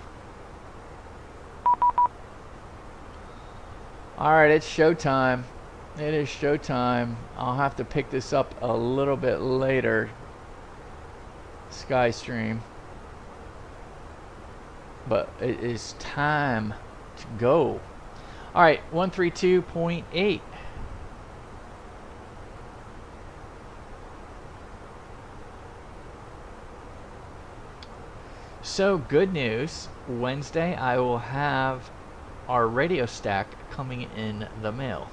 Alright, it's showtime. It is showtime. I'll have to pick this up a little bit later. Skystream. But it is time to go. Alright, 132.8. So, good news. Wednesday I will have our radio stack coming in the mail.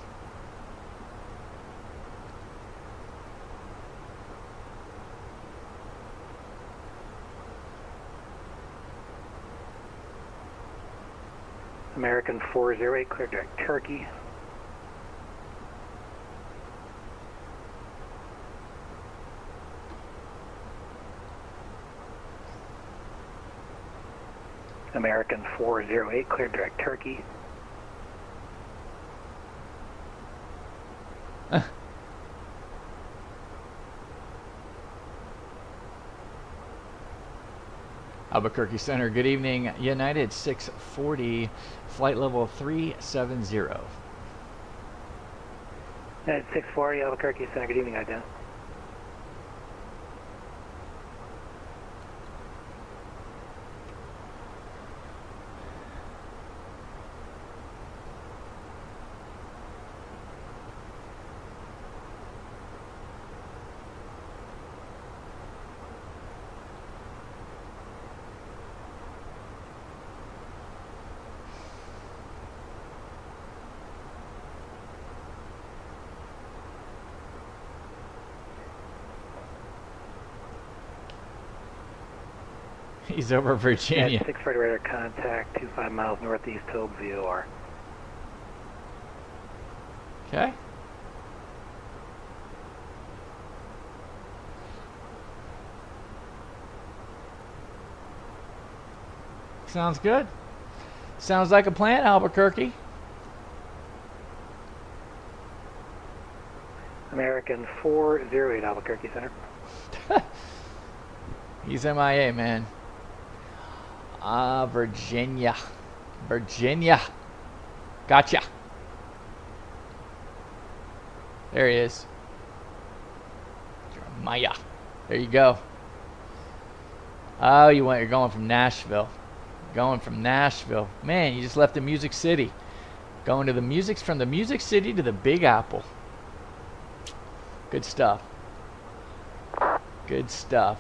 American 408, clear direct Turkey. American 408, clear direct Turkey. Albuquerque Center, good evening. United 640, flight level 370. At 640 Albuquerque Center, good evening, IDEN. He's over Virginia. At 640 radar contact, 25 miles northeast to VOR. Okay. Sounds good. Sounds like a plan, Albuquerque. American 408 Albuquerque Center. He's MIA, man. Virginia. Virginia. Gotcha. There he is. Jeremiah. There you go. Oh, you're going from Nashville. Going from Nashville. Man, you just left the Music City. Going to from the Music City to the Big Apple. Good stuff. Good stuff.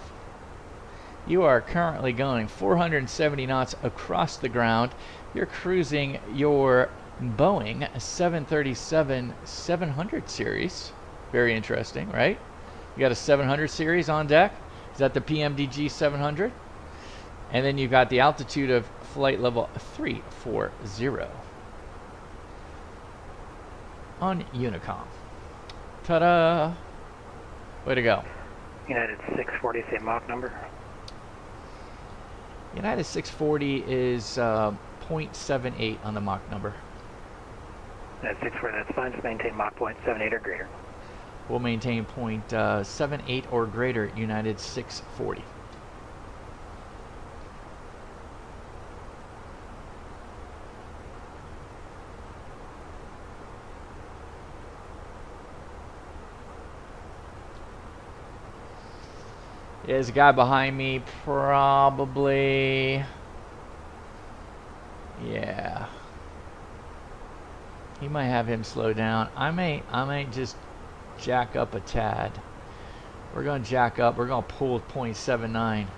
You are currently going 470 knots across the ground. You're cruising your Boeing 737-700 series. Very interesting, right? You got a 700 series on deck. Is that the PMDG 700? And then you've got the altitude of flight level 340 on Unicom. Ta-da! Way to go. United 640, same Mach number. United 640 is 0.78 on the Mach number. At 640, that's fine. Just maintain Mach 0.78 or greater. We'll maintain 0.78 or greater, United 640. There's a guy behind me, probably. Yeah. He might have him slow down. I may just jack up a tad. We're going to jack up. We're going to pull 0.79. American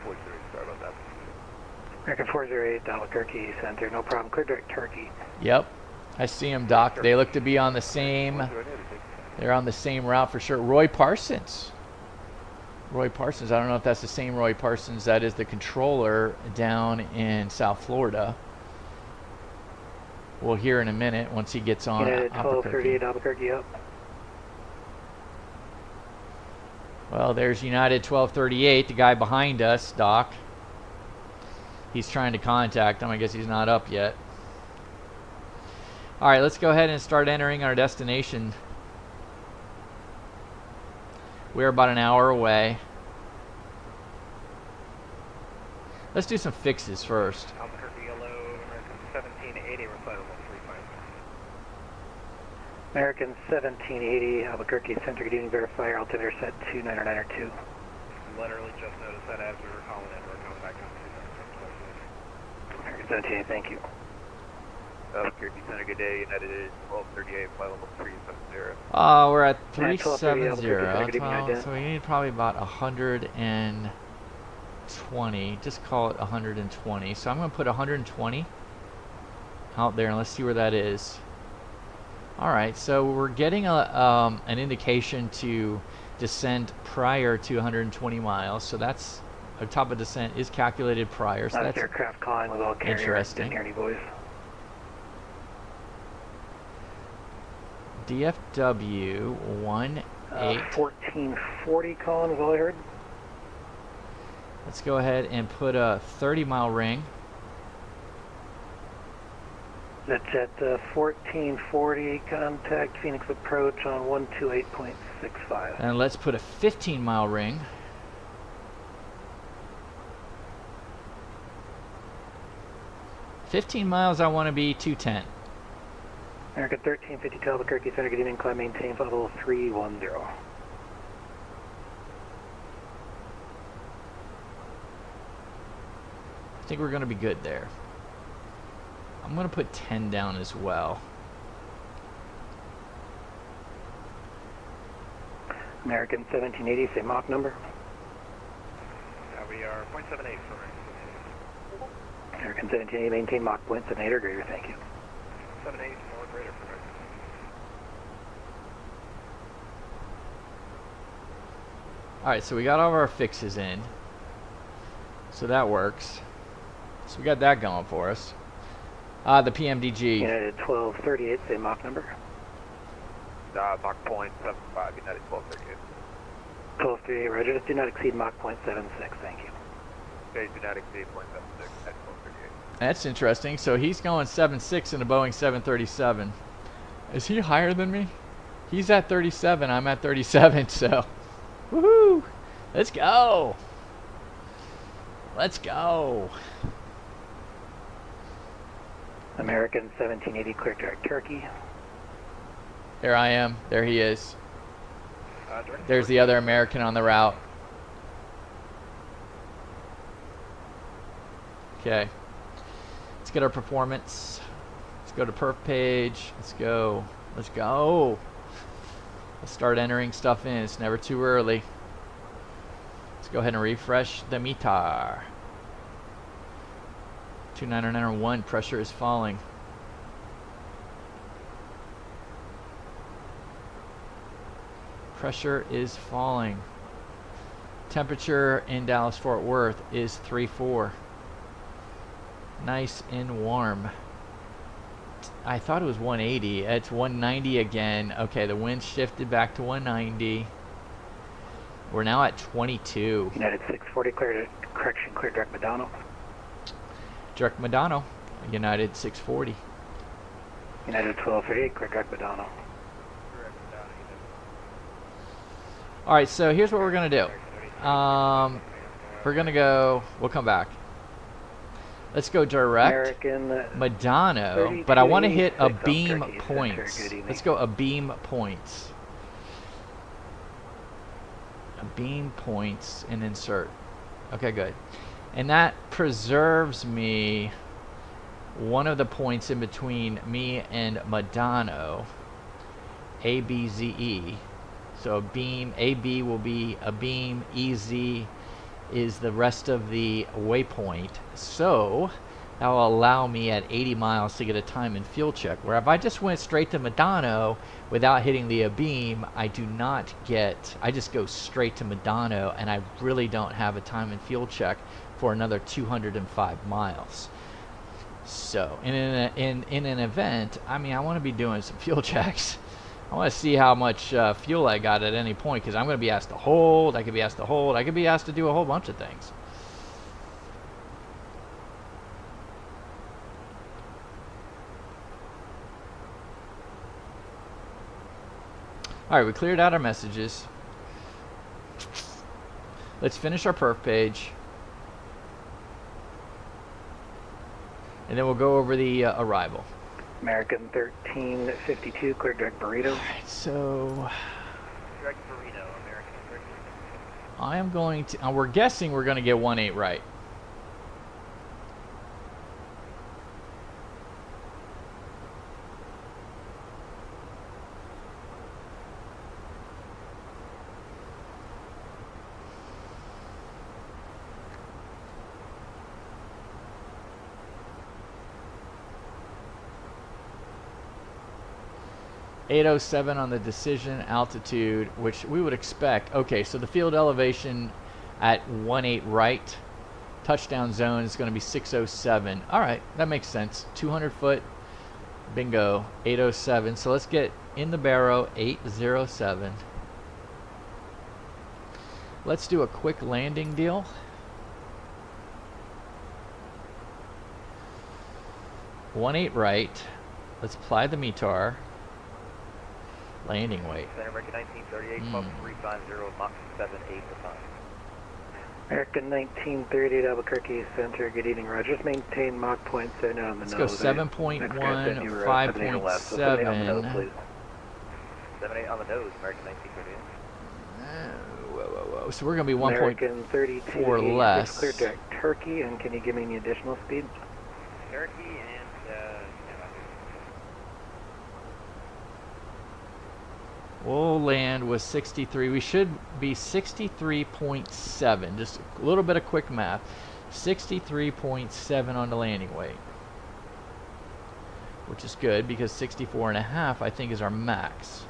408, sorry about that. American 408, Albuquerque Center, no problem. Clear direct Turkey. Yep. I see him, Doc. They look to be on the same. They're on the same route for sure. Roy Parsons. Roy Parsons. I don't know if that's the same Roy Parsons that is the controller down in South Florida. We'll hear in a minute once he gets on. United 1238 Albuquerque up. Well, there's United 1238, the guy behind us, Doc. He's trying to contact him. I guess he's not up yet. All right, let's go ahead and start entering our destination. We're about an hour away. Let's do some fixes first. Albuquerque yellow, American 1780, reply to 135. American 1780, Albuquerque Center, good evening, verify your altimeter set 2992. Literally just noticed that as we were calling in, we're coming back on 2992. American 1780, thank you. Albuquerque Center, good day. United 1238, flight level 370. We're at 370. So we need probably about 120. Just call it 120. So I'm going to put 120 out there and let's see where that is. All right, so we're getting an indication to descend prior to 120 miles. So that's our top of descent is calculated prior. So that's aircraft calling with all carrier. interesting. Didn't hear any voice. DFW 18. 1440 calling is all I heard. Let's go ahead and put a 30-mile ring. That's at 1440, contact Phoenix approach on 128.65. And let's put a 15-mile ring. 15 miles, I want to be 210. American 1352 Albuquerque Center, good evening, climb maintain level 310. I think we're going to be good there. I'm going to put 10 down as well. American 1780, say Mach number. We are 0.78 for American 1780, maintain Mach 0.78 or greater, thank you. 78 or greater for Alright, so we got all of our fixes in. So that works. So we got that going for us. The PMDG. United 1238, say Mach number. Mach 0.75, United 1238. 1238, roger, just do not exceed Mach 0.76, thank you. Okay, do not exceed 0.76 at 1238. That's interesting. So he's going 7.6 in a Boeing 737. Is he higher than me? He's at 37, I'm at 37, so woohoo! Let's go! Let's go! American 1780, clear direct Turkey. There I am. There he is. There's the other American on the route. Okay. Let's get our performance. Let's go to perf page. Let's go. Let's go. Let's start entering stuff in. It's never too early. Let's go ahead and refresh the METAR. 29901, pressure is falling. Pressure is falling. Temperature in Dallas-Fort Worth is 34. Nice and warm. I thought it was 180. It's 190 again. Okay, the wind shifted back to 190. We're now at 22. United 640, clear correction, clear direct Medano. Direct Medano. United 640. United 1238, clear direct Medano. Alright, so here's what we're going to do. We're going to go, we'll come back. Let's go direct Medano, but I want to hit a beam points. Let's go a beam points. A beam points and insert. Okay, good. And that preserves me one of the points in between me and Medano, ABZE. So a beam, AB will be a beam, EZ is the rest of the waypoint. So that will allow me at 80 miles to get a time and fuel check. Where if I just went straight to Medano without hitting the beam, I do not get, I just go straight to Medano and I really don't have a time and fuel check for another 205 miles. So in an event, I mean, I want to be doing some fuel checks. I want to see how much fuel I got at any point, because I'm going to be asked to hold, I could be asked to hold, I could be asked to do a whole bunch of things. Alright, we cleared out our messages. Let's finish our perf page. And then we'll go over the arrival. American 1352, clear direct Burrito. Alright, so Direct Burrito, American 13. I am going to, we're guessing we're going to get 1.8 right. .807 on the decision altitude, which we would expect. Okay, so the field elevation at 1.8 right, touchdown zone is going to be 607. All right, that makes sense. 200 foot, bingo, 807. So let's get in the barrow, 807. Let's do a quick landing deal. .18 right. Let's apply the METAR. Landing weight. Center American 1938, 350, Mach 78 to 5. American 1930 at Albuquerque Center, good evening, Roger. Just maintain Mach point 7 on the Let's nose. go 7.1, 5.7. 78 on the nose, American 1930. Whoa. So we're going to be American 1.4 less. Clear direct Turkey, and can you give me any additional speed? Turkey and, We'll land with 63. We should be 63.7. Just a little bit of quick math. 63.7 on the landing weight. Which is good because 64.5 I think is our max.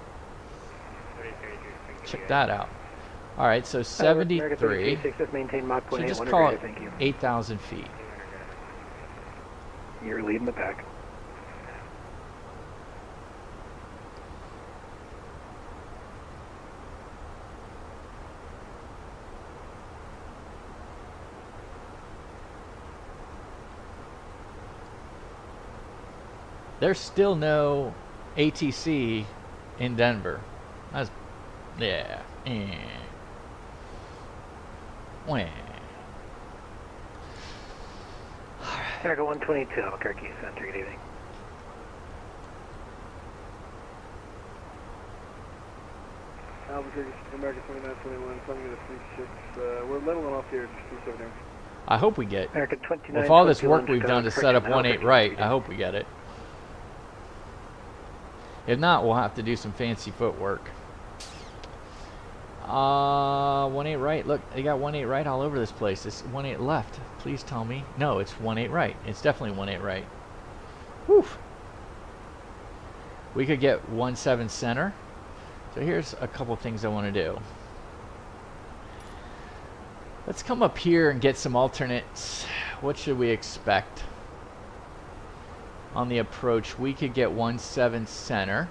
Check that out. Alright, so 73. Just maintain Mach So point just 8, call it thank you. 8,000 feet. You're leading the pack. There's still no ATC in Denver. That's, yeah. Wah. America 122, Albuquerque Center, good evening. Albuquerque, America 2921, coming to 36. We're leveling off here, just 37 there. I hope we get, America 29, with all this work we've done to set up 1.8 right, I hope we get it. If not, we'll have to do some fancy footwork. 1.8 right. Look, they got 1.8 right all over this place. It's 1.8 left. Please tell me. No, it's 1.8 right. It's definitely 1.8 right. Whew. We could get 1.7 center. So here's a couple things I want to do. Let's come up here and get some alternates. What should we expect? On the approach, we could get 1.7 center.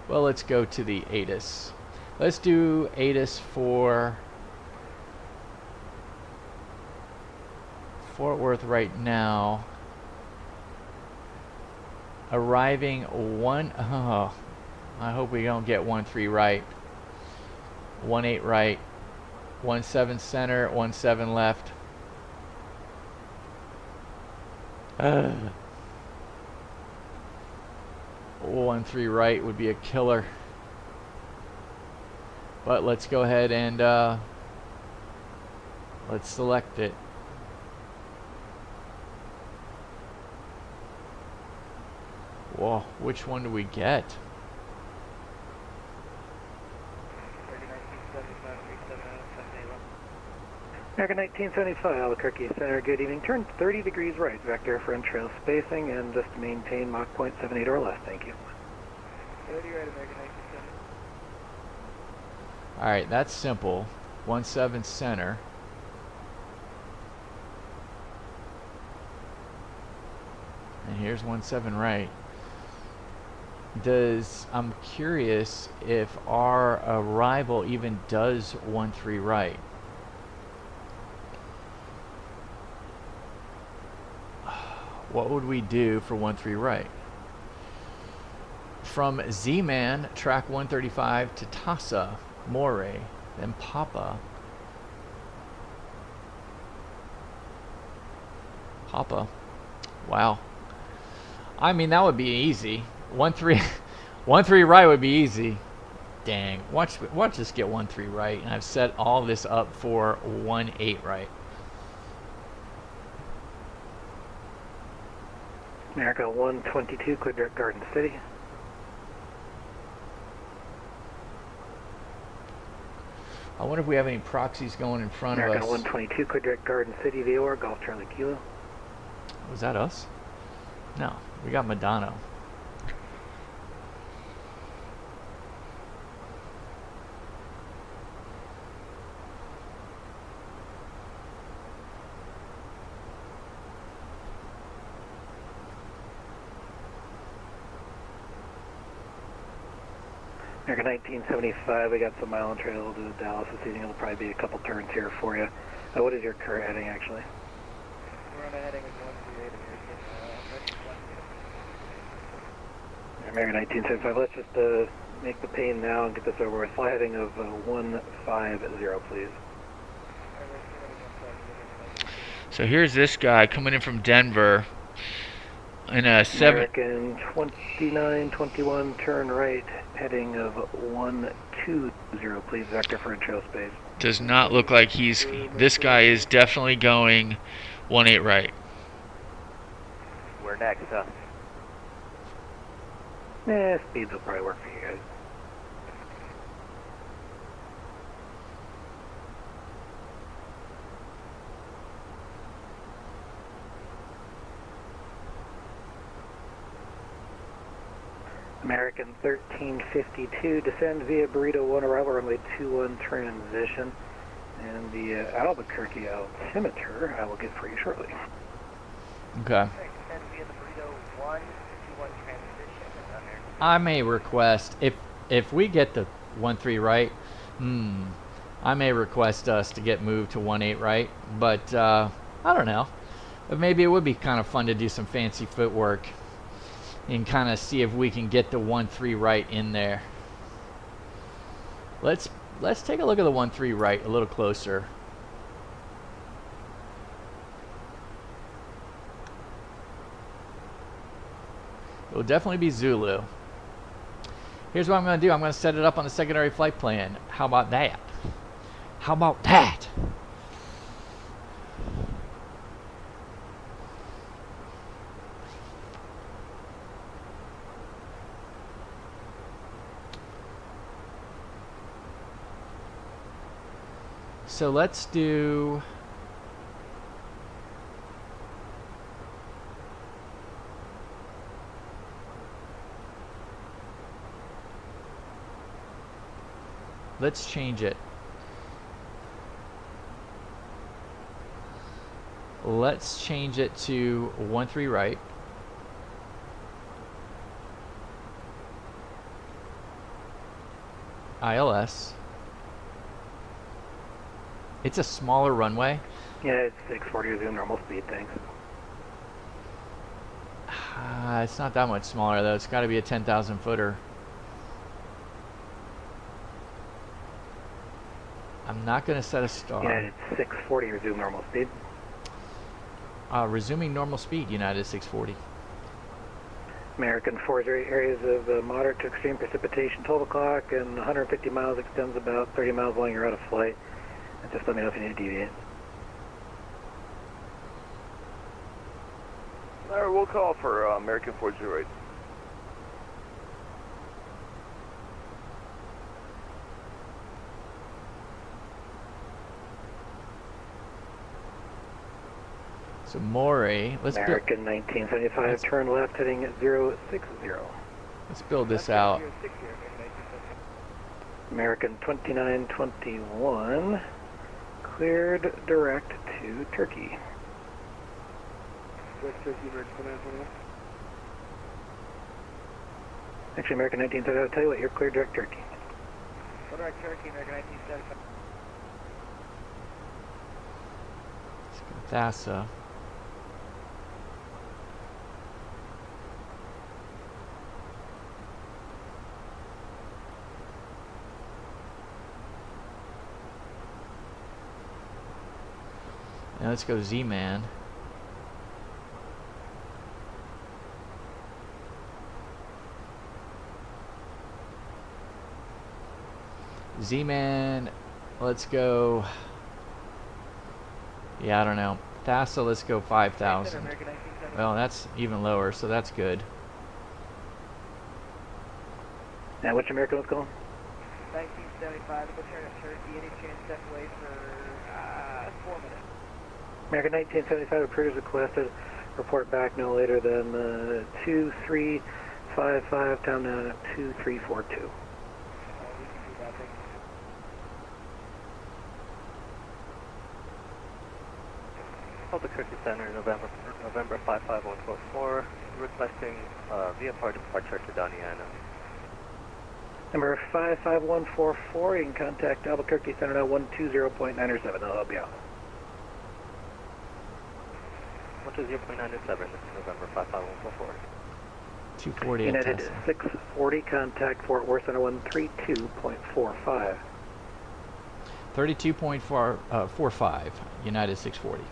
Well, let's go to the ATIS. Let's do ATIS for Fort Worth right now. Arriving oh, I hope we don't get 1.3 right. 1.8 right. 1.7 center, 1.7 left. 1.3 right would be a killer. But let's go ahead and let's select it. Whoa, which one do we get? American 1975, Albuquerque Center, good evening. Turn 30 degrees right, vector for entrail spacing, and just maintain Mach point 78 or less, thank you. 30 right, American 1970. Alright, that's simple. 1.7 center. And here's 1.7 right. I'm curious if our arrival even does 1.3 right. What would we do for 1.3 right? From Z-Man, track 135 to Tassa, Moray, then Papa. Wow. I mean, that would be easy. 1.3 right would be easy. Dang. Watch us get 1.3 right, and I've set all this up for 1.8 right. America 122, clear direct Garden City. I wonder if we have any proxies going in front America of us. 122, clear direct Garden City, VOR, Golf Charlie Kilo. Was that us? No, we got Madonna. America 1975, we got some mile and trail to Dallas this evening. It'll probably be a couple turns here for you. What is your current heading, actually? We're on a heading of 138 America 1975, let's just make the pain now and get this over with. Fly heading of 150, please. So here's this guy coming in from Denver in a 7. American 2921, turn right, heading of 120, please, vector for intro space. Does not look like this guy is definitely going 18 right. We're next, Speeds will probably work for you guys. American 1352, descend via Burrito 1 arrival, runway 21 transition. And the Albuquerque altimeter I will get for you shortly. Okay. I may request, if we get the 13 right, I may request us to get moved to 18 right, but I don't know. But maybe it would be kind of fun to do some fancy footwork and kind of see if we can get the 13 right in there. Let's take a look at the 13 right a little closer. It will definitely be Zulu. Here's what I'm going to do. I'm going to set it up on the secondary flight plan. How about that? How about that? So let's do... Let's change it. Let's change it to 13 right. ILS. It's a smaller runway. Yeah, it's 640 is the normal speed, thanks. It's not that much smaller though. It's got to be a 10,000 footer. I'm not going to set a star. Yeah, it's 640 resume normal speed. Resuming normal speed, United 640. American 40 areas of moderate to extreme precipitation, 12 o'clock and 150 miles extends about 30 miles while you're out of flight. And just let me know if you need to deviate. Alright, we'll call for American 408. So Maury, let's American 1975, turn left heading at 060. Let's build this out. American 2921, cleared direct to Turkey. Actually, American 1975, I'll tell you what, you're cleared direct Turkey. Direct Turkey, American 1975. Let's go THASA. Now let's go Z-Man. Z-Man, let's go. Yeah, I don't know. THASA, let's go 5,000. Well, that's even lower, so that's good. Now, which American was calling? 1975, the return of Turkey. Any chance step away for 4 minutes? American 1975, approves requested. Report back no later than 2355 down to 2342. Albuquerque Center, November 55144, requesting VFR departure to Doniana. Number 55144, you can contact Albuquerque Center now 120.907. I'll help you out. 120.907, November 55144. 240 at United Tesla. 640, contact Fort Worth on 132.45. 32.45, United 640.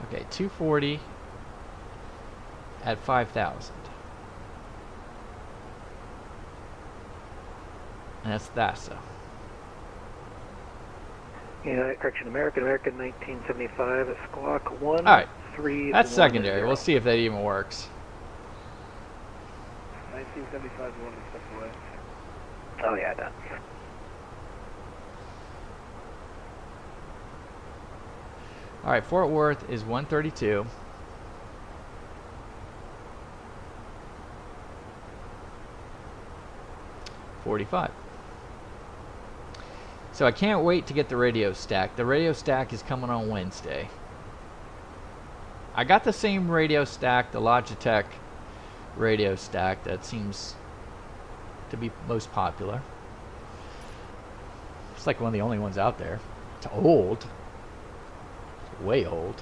Okay, 240 at 5,000. And that's THASA. Yeah, correction, American 1975 at Squawk 1. All right, 3. that's secondary. We'll see if that even works. 1975 is one step away. Oh yeah, done. All right, Fort Worth is 132. $45. So I can't wait to get the radio stack. The radio stack is coming on Wednesday. I got the same radio stack, the Logitech radio stack that seems to be most popular. It's like one of the only ones out there. It's old. It's way old.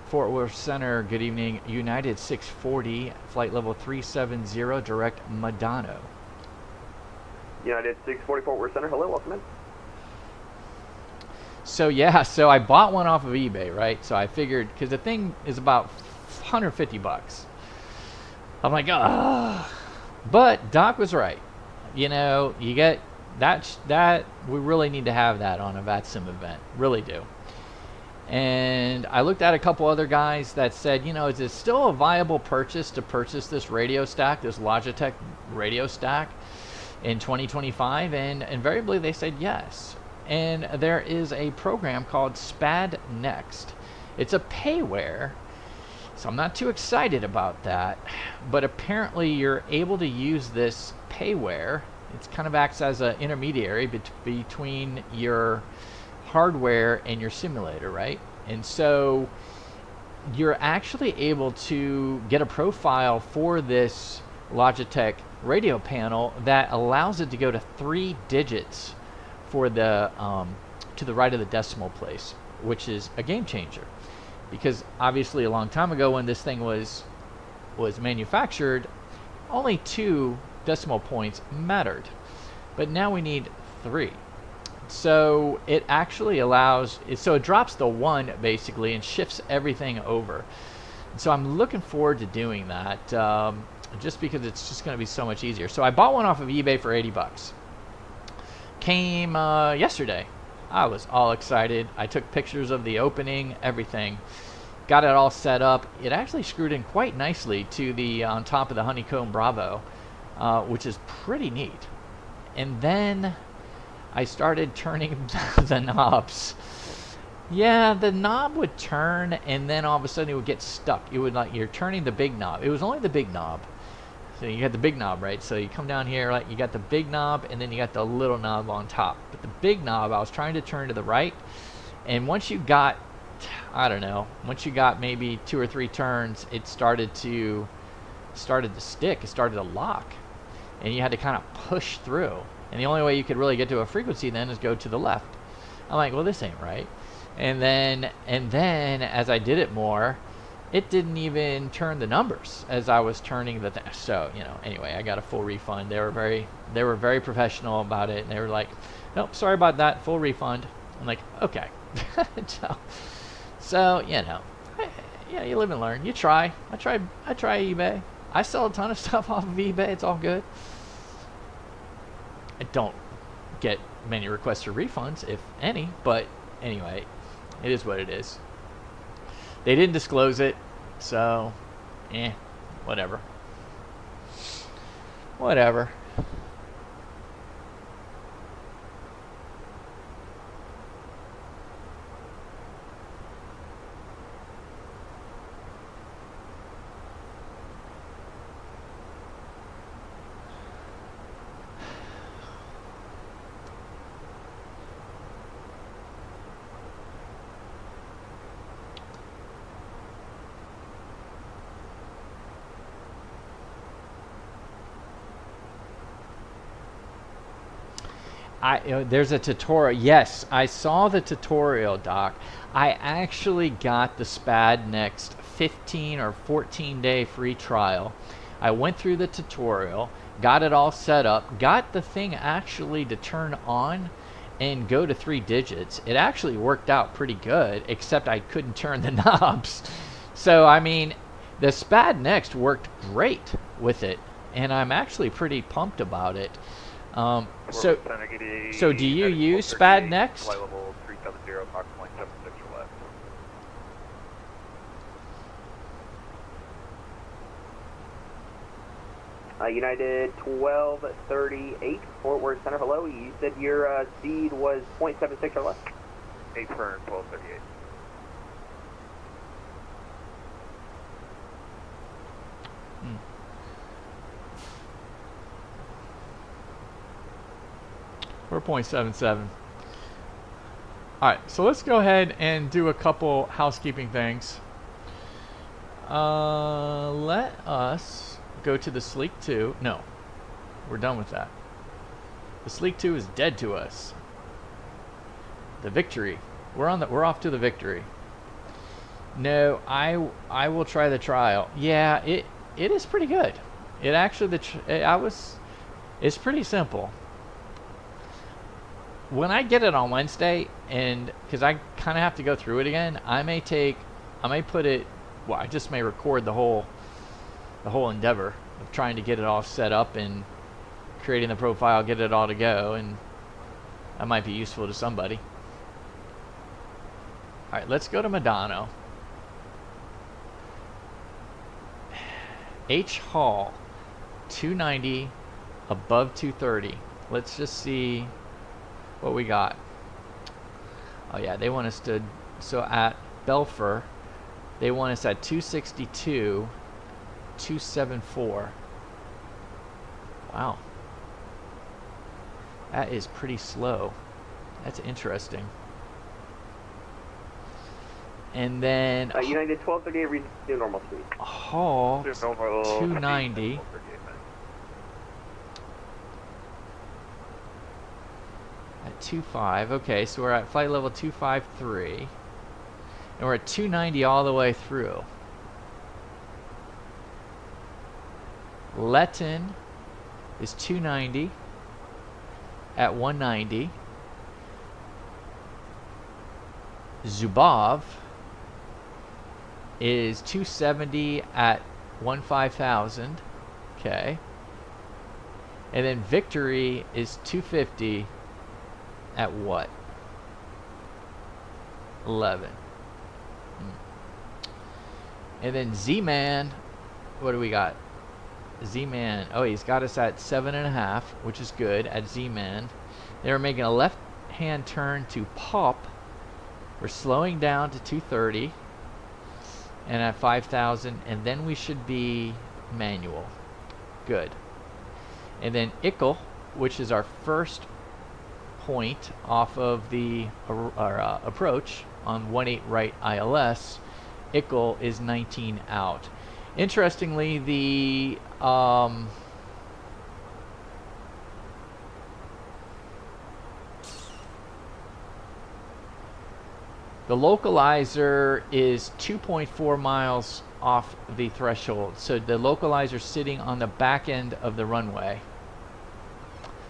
Fort Worth Center, good evening. United 640, flight level 370, direct Madano. United 640 Fort Worth Center, hello, welcome in. So yeah, so I bought one off of eBay, right? So I figured, because the thing is about 150 bucks. I'm like, ah. But Doc was right. You know, you get that we really need to have that on a VATSIM event. Really do. And I looked at a couple other guys that said, you know, is it still a viable purchase to purchase this radio stack, this Logitech radio stack in 2025? And invariably they said yes. And there is a program called SPAD Next. It's a payware, so I'm not too excited about that. But apparently you're able to use this payware. It kind of acts as an intermediary between your hardware and your simulator, right? And so you're actually able to get a profile for this Logitech radio panel that allows it to go to 3 digits for the to the right of the decimal place, which is a game changer, because obviously a long time ago when this thing was manufactured, only 2 decimal points mattered, but now we need 3. So it actually allows, so it drops the 1 basically and shifts everything over. So I'm looking forward to doing that, just because it's just going to be so much easier. So I bought one off of eBay for 80 bucks. Came yesterday. I was all excited. I took pictures of the opening, everything. Got it all set up. It actually screwed in quite nicely to the on top of the Honeycomb Bravo, which is pretty neat. And then I started turning the knobs. Yeah, the knob would turn, and then all of a sudden it would get stuck. It would, like, you're turning the big knob. It was only the big knob. So you got the big knob, right? So you come down here, like, you got the big knob, and then you got the little knob on top. But the big knob, I was trying to turn to the right, and once you got, I don't know, once you got maybe 2 or 3 turns, it started to stick. It started to lock, and you had to kind of push through. And the only way you could really get to a frequency then is go to the left. I'm like, well, this ain't right. And then as I did it more, it didn't even turn the numbers as I was turning the thing. So, you know, anyway, I got a full refund. They were very professional about it, and they were like, nope, sorry about that, full refund. I'm like, okay. so you know, yeah, you live and learn. You try. I try eBay. I sell a ton of stuff off of eBay. It's all good. I don't get many requests for refunds, if any, but anyway, it is what it is. They didn't disclose it, so, whatever. Whatever. There's a tutorial. Yes, I saw the tutorial, Doc. I actually got the SPAD Next 15 or 14 day free trial. I went through the tutorial, got it all set up, got the thing actually to turn on and go to 3 digits. It actually worked out pretty good, except I couldn't turn the knobs. So, I mean, the SPAD Next worked great with it, and I'm actually pretty pumped about it. So do you use SPAD Next? Flight level 370, approximately 76 or less. United 1238, Fort Worth Center, hello. You said your speed was 0.76 or less? 8 turn, 1238. Or 0.77. Alright, so let's go ahead and do a couple housekeeping things. Let us go to the Sleek 2. No, we're done with that. The Sleek 2 is dead to us. The Victory. We're off to the Victory. No, I will try the trial. Yeah, it is pretty good. It actually it's pretty simple. When I get it on Wednesday, and because I kind of have to go through it again, I may put it, well, I just may record the whole endeavor of trying to get it all set up and creating the profile, get it all to go, and that might be useful to somebody. All right, let's go to Medano. H Hall, 290 above 230. Let's just see what we got. Oh yeah, they want us to, so at Belfer, they want us at 262, 274. Wow. That is pretty slow. That's interesting. And then United 1238, do normal speed. Hall, 290. At 25, okay, so we're at flight level 253, and we're at 290 all the way through. Letton is 290 at 190. Zubov is 270 at 15,000, okay. And then Victory is 250 at what? 11. And then Z-Man, what do we got? Z-Man, oh, he's got us at 7.5, which is good at Z-Man. They're making a left-hand turn to Pop. We're slowing down to 230 and at 5,000, and then we should be manual. Good. And then Ickle, which is our first point off of the approach on 18 right ILS, Ickle is 19 out. Interestingly, the localizer is 2.4 miles off the threshold. So the localizer sitting on the back end of the runway.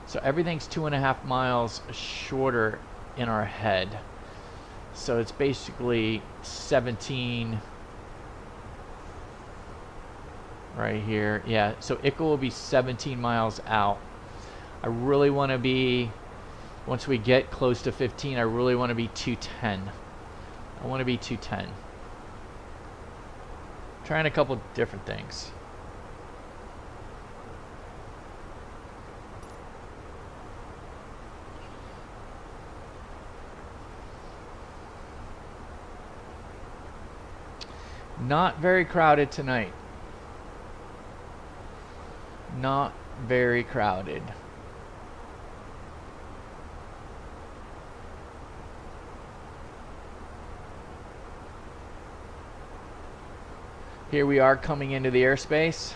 So everything's 2.5 miles shorter in our head. So it's basically 17 right here. Yeah, so Ickle will be 17 miles out. I really want to be, once we get close to 15, I really want to be 210. I want to be 210. Trying a couple different things. Not very crowded tonight. Not very crowded. Here we are coming into the airspace.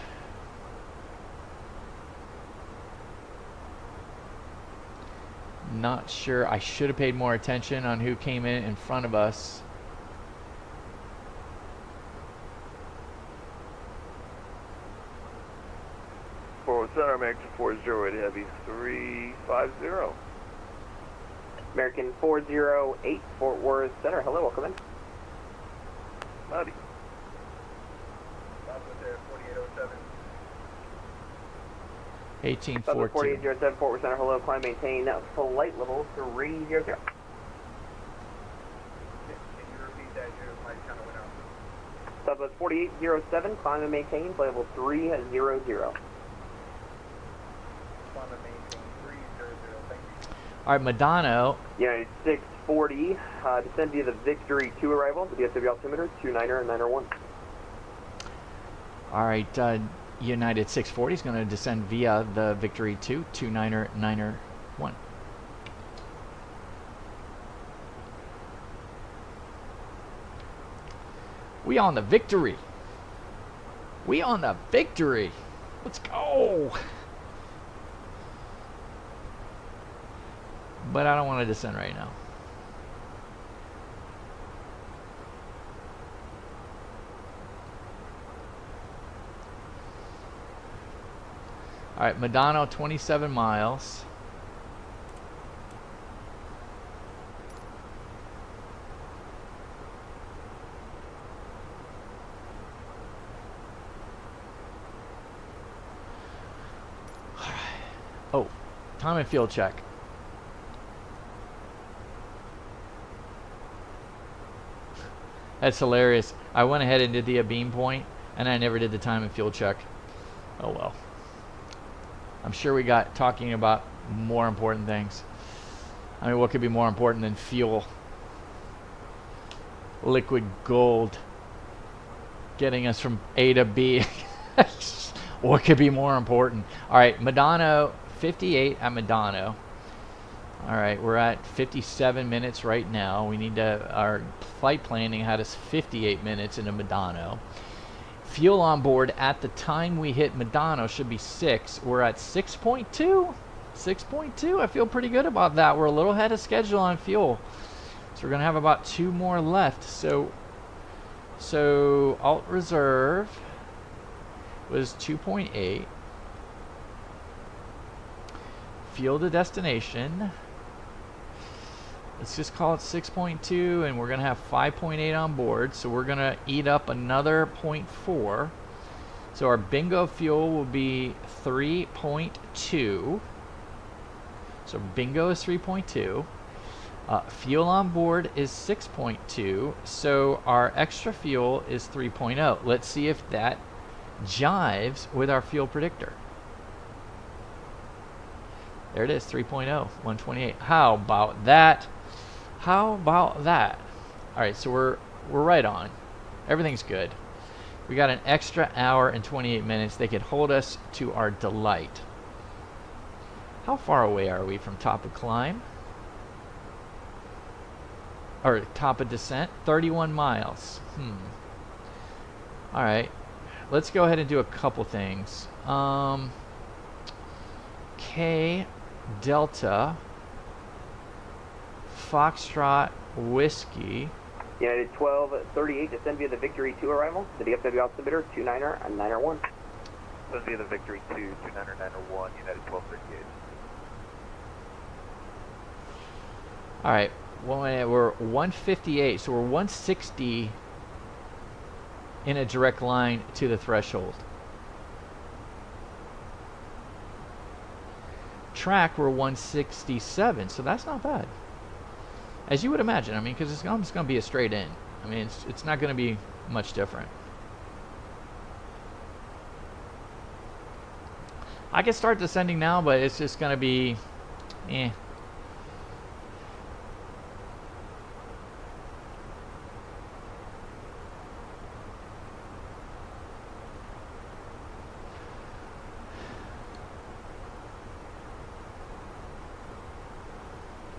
not sure. I should have paid more attention on who came in front of us. Center, American 40 Heavy 350. American 408, Fort Worth Center. Hello, welcome in. Howdy. Southwest Air 4807. 1814. 4807, Fort Worth Center. Hello, climb, maintain flight level 300. Can you repeat that? Your mic kind of went out. Southwest 4807, climb and maintain flight level 300. All right, Madonna. United 640, descend via the Victory 2 arrival, the DFW altimeter 29er and 901. All right, United 640 is going to descend via the Victory 2, 29er, 9er, 1. We on the Victory. We on the Victory. Let's go. But I don't want to descend right now. All right, Madonna, 27 miles. All right. Oh, time and field check. That's hilarious. I went ahead and did the beam point, and I never did the time and fuel check. Oh well. I'm sure we got talking about more important things. I mean, what could be more important than fuel? Liquid gold. Getting us from A to B. What could be more important? All right, Madonna, 58 at Madonna. All right, we're at 57 minutes right now. We need to, our flight planning had us 58 minutes into Madonna. Fuel on board at the time we hit Madonna should be 6. We're at 6.2. 6.2. I feel pretty good about that. We're a little ahead of schedule on fuel. So we're going to have about 2 more left. So alt reserve was 2.8. Fuel to destination. Let's just call it 6.2, and we're going to have 5.8 on board, so we're going to eat up another 0.4. So our bingo fuel will be 3.2. So bingo is 3.2. Fuel on board is 6.2, so our extra fuel is 3.0. Let's see if that jives with our fuel predictor. There it is, 3.0, 128. How about that? How about that? All right, so we're right on. Everything's good. We got an extra hour and 28 minutes. They could hold us to our delight. How far away are we from top of climb? Or top of descent? 31 miles. All right, let's go ahead and do a couple things. K Delta Foxtrot Whiskey. United 1238, descend via the Victory 2 arrival, the DFW altimeter 29er and 901. Descend via the Victory 2, 29er, 901, United 1238. All right, well, we're 158, so we're 160 in a direct line to the threshold. Track, we're 167, so that's not bad. As you would imagine, I mean, because it's just going to be a straight in. I mean, it's not going to be much different. I can start descending now, but it's just going to be, eh.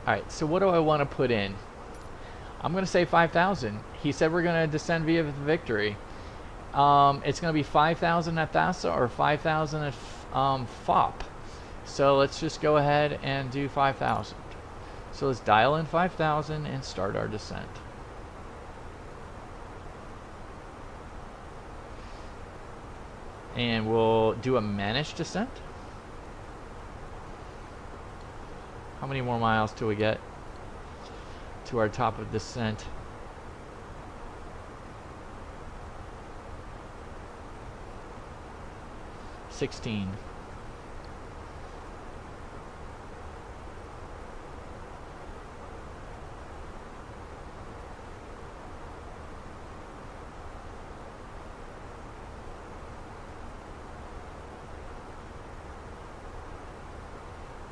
Alright, so what do I want to put in? I'm going to say 5,000. He said we're going to descend via the Victory. It's going to be 5,000 at THASA or 5,000 at FOP. So let's just go ahead and do 5,000. So let's dial in 5,000 and start our descent. And we'll do a managed descent. How many more miles till we get to our top of descent? $16.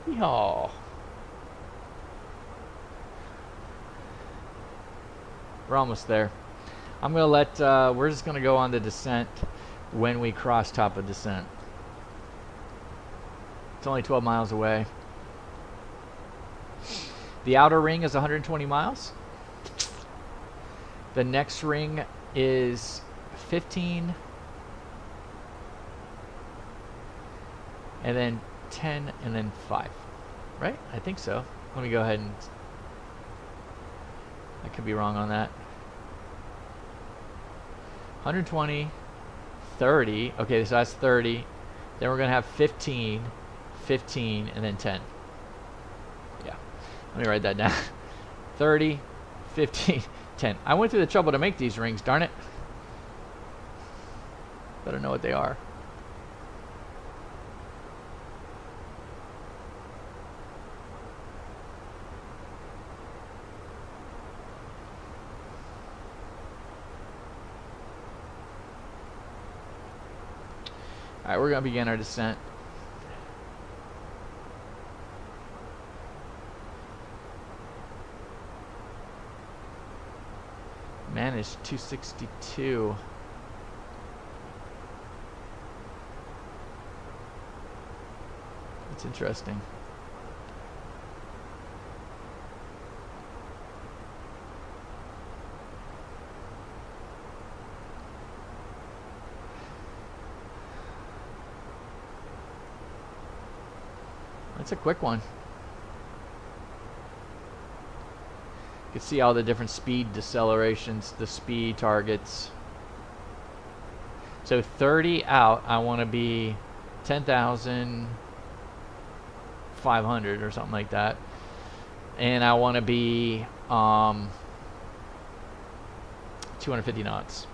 Yeehaw. We're almost there. I'm gonna let, we're just gonna go on the descent when we cross top of descent. It's only 12 miles away. The outer ring is 120 miles. The next ring is 15. And then 10 and then 5. Right? I think so. Let me go ahead and... I could be wrong on that. 120, 30. Okay, so that's 30. Then we're going to have 15, 15, and then 10. Yeah. Let me write that down. 30, 15, 10. I went through the trouble to make these rings, darn it. Better know what they are. Alright, we're going to begin our descent. Managed 262. That's interesting. It's a quick one. You can see all the different speed decelerations, the speed targets. So 30 out, I want to be 10,500 or something like that. And I want to be 250 knots.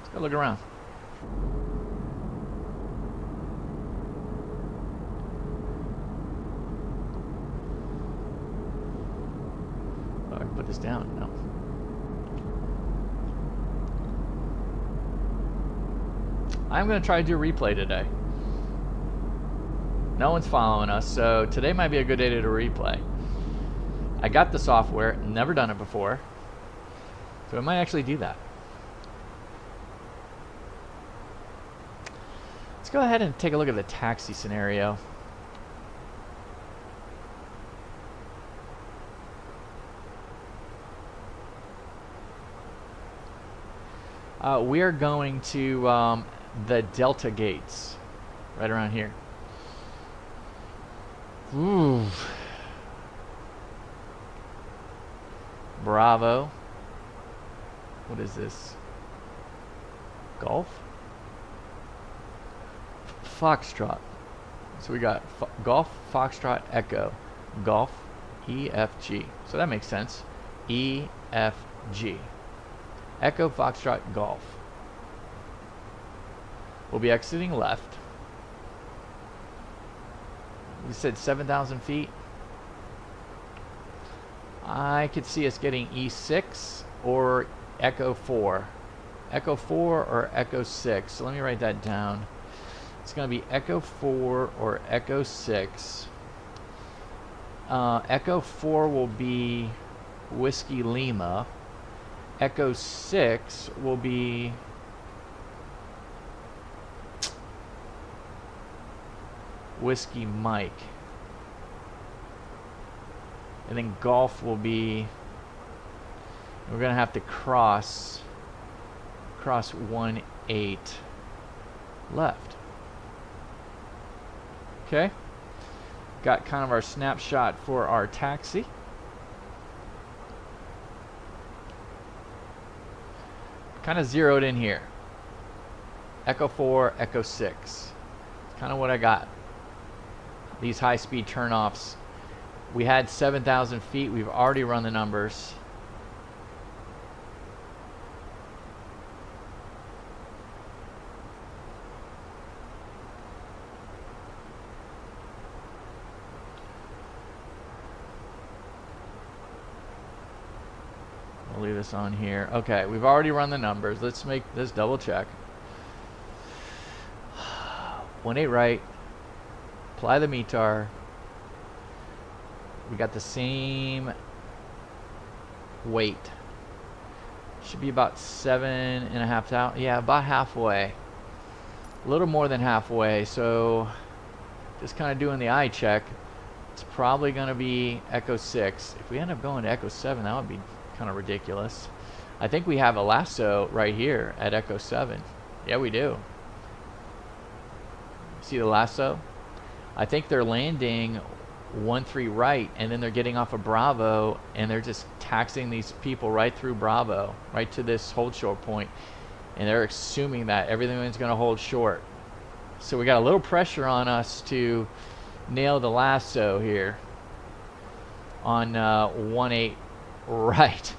Let's go look around. Oh, I can put this down. No. I'm going to try to do a replay today. No one's following us, so today might be a good day to do a replay. I got the software, never done it before, so I might actually do that. Let's go ahead and take a look at the taxi scenario. We are going to the Delta gates, right around here. Ooh. Bravo. What is this? Golf? Foxtrot. So we got Golf, Foxtrot, Echo. Golf, EFG. So that makes sense. EFG. Echo, Foxtrot, Golf. We'll be exiting left. We said 7,000 feet. I could see us getting E6 or Echo 4. Echo 4 or Echo 6. So let me write that down. It's going to be Echo 4 or Echo 6. Echo 4 will be Whiskey Lima. Echo 6 will be Whiskey Mike. And then Golf will be, we're going to have to cross 1-8. left. Okay. Got kind of our snapshot for our taxi. Kind of zeroed in here. Echo 4, Echo 6. Kind of what I got. These high-speed turnoffs. We had 7,000 feet. We've already run the numbers. I'll leave this on here. Okay, we've already run the numbers. Let's make this double check. 18 right. Apply the METAR. We got the same weight. Should be about 7.5 thousand. Yeah, about halfway. A little more than halfway. So just kind of doing the eye check. It's probably going to be Echo 6. If we end up going to Echo 7, that would be kind of ridiculous. I think we have a lasso right here at Echo 7. Yeah, we do. See the lasso? I think they're landing 13 right, and then they're getting off of Bravo, and they're just taxiing these people right through Bravo, right to this hold short point, and they're assuming that everything's going to hold short. So we got a little pressure on us to nail the lasso here on 18 right.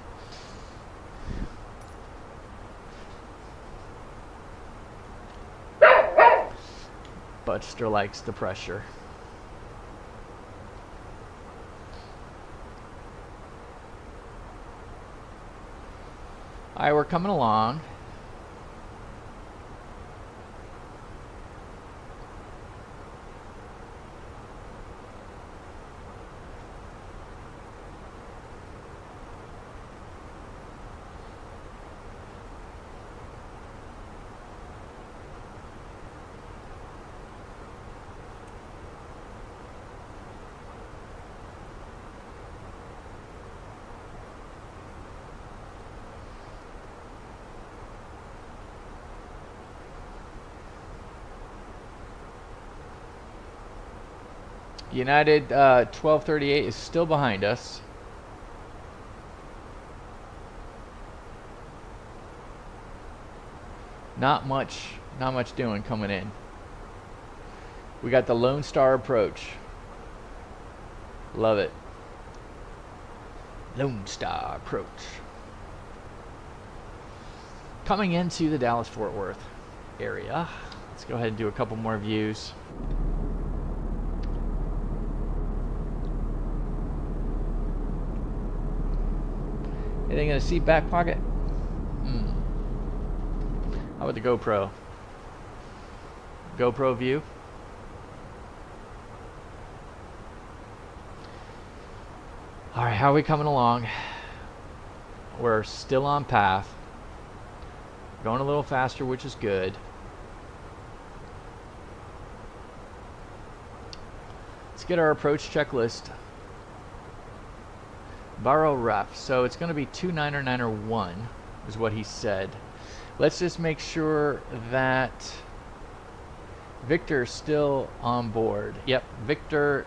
Butster likes the pressure. Alright, we're coming along. United 1238 is still behind us. Not much doing coming in. We got the Lone Star approach. Love it. Lone Star approach. Coming into the Dallas-Fort Worth area. Let's go ahead and do a couple more views. Anything in the seat back pocket? How about the GoPro? GoPro view. Alright, how are we coming along? We're still on path. Going a little faster, which is good. Let's get our approach checklist. Borrow ref. So it's going to be 29901 is what he said. Let's just make sure that Victor is still on board. Yep, Victor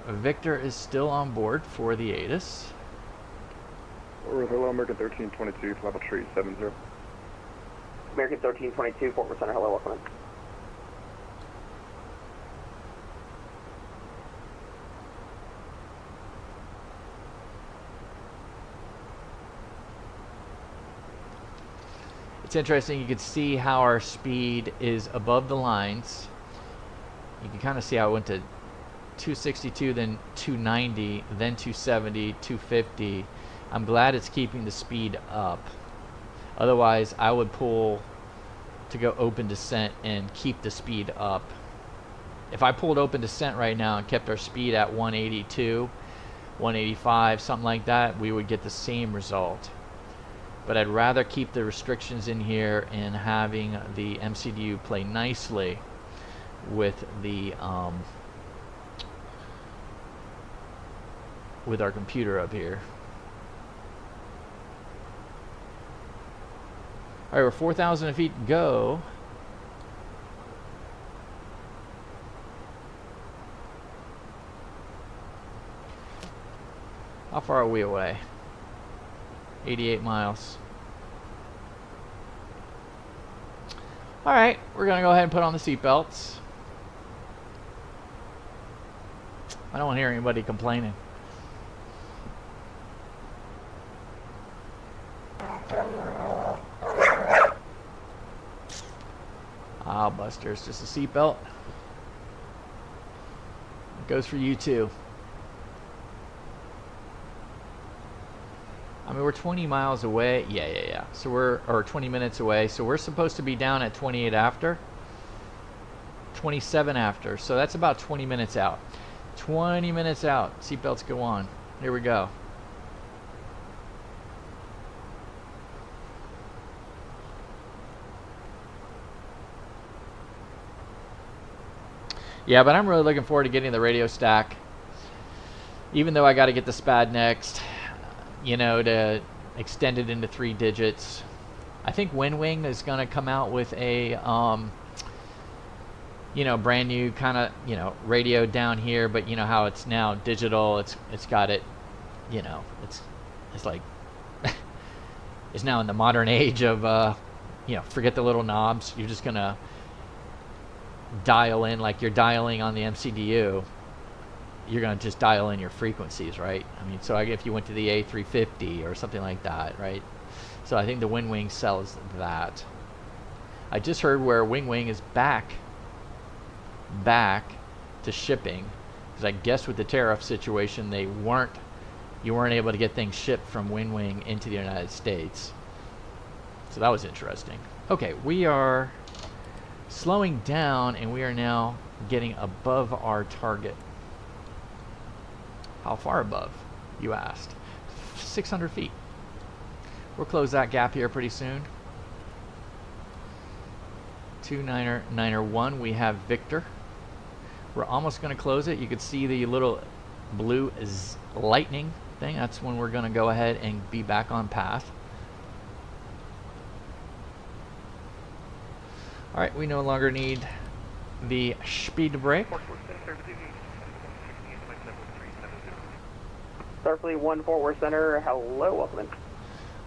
is still on board for the ATIS. Hello, American 1322, level 370. American 1322, Fort Worth Center, hello, welcome in. It's interesting, you can see how our speed is above the lines. You can kind of see how it went to 262, then 290, then 270, 250. I'm glad it's keeping the speed up. Otherwise, I would pull to go open descent and keep the speed up. If I pulled open descent right now and kept our speed at 182, 185, something like that, we would get the same result. But I'd rather keep the restrictions in here and having the MCDU play nicely with the with our computer up here. All right, we're 4,000 feet to go. How far are we away? 88 miles. Alright, we're going to go ahead and put on the seatbelts. I don't want to hear anybody complaining. Ah, Buster, it's just a seatbelt. It goes for you too. I mean, we're 20 miles away. Yeah. So or 20 minutes away. So we're supposed to be down at 28 after. 27 after. So that's about 20 minutes out. 20 minutes out. Seatbelts go on. Here we go. Yeah, but I'm really looking forward to getting the radio stack. Even though I got to get the SPAD next, you know, to extend it into 3 digits. I think WinWing is going to come out with a, you know, brand new kind of, you know, radio down here. But you know how it's now digital. It's got it, you know, it's like it's now in the modern age of, you know, forget the little knobs. You're just gonna dial in like you're dialing on the MCDU. You're going to just dial in your frequencies, right? I mean, so if you went to the A350 or something like that, right? So I think the WinWing sells that. I just heard where WinWing is back to shipping, because I guess with the tariff situation, you weren't able to get things shipped from WinWing into the United States. So that was interesting. Okay, we are slowing down, and we are now getting above our target. How far above, you asked? 600 feet. We'll close that gap here pretty soon. 2991, we have Victor. We're almost going to close it. You could see the little blue lightning thing. That's when we're going to go ahead and be back on path. Alright, we no longer need the speed brake. Starfleet 1 Fort Worth Center, hello, welcome in.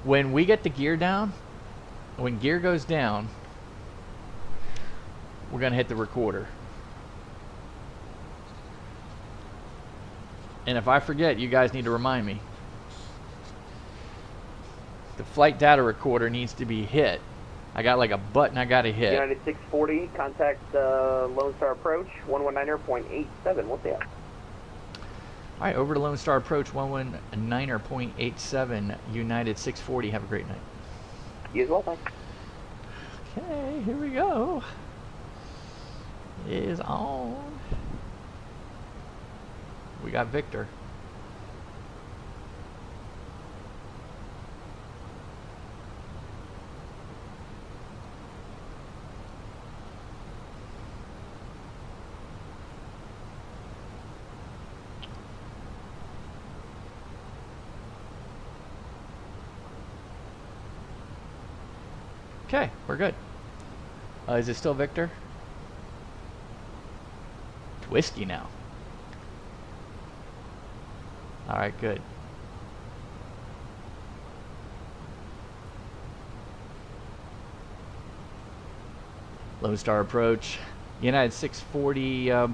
When we get the gear down, when gear goes down, we're going to hit the recorder. And if I forget, you guys need to remind me. The flight data recorder needs to be hit. I got like a button I got to hit. United 640, contact Lone Star Approach, 119.87, what's that? Alright, over to Lone Star Approach, 119.87, United 640. Have a great night. You as well, thanks. Okay, here we go. It is on. We got Victor. Okay, we're good. Is it still Victor? It's whiskey now. Alright, good. Lone Star Approach. United 640,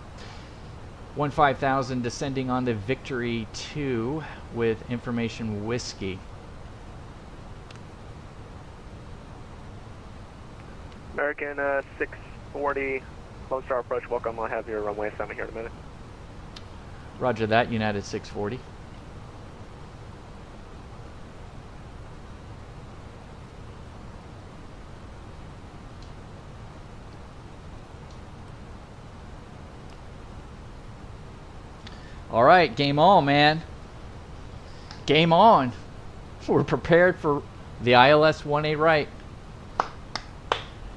15,000 descending on the Victory 2 with information whiskey. American 640, Lone Star Approach, welcome. I'll have your runway assignment here in a minute. Roger that, United 640. All right, game on, man. Game on. We're prepared for the ILS 1A right.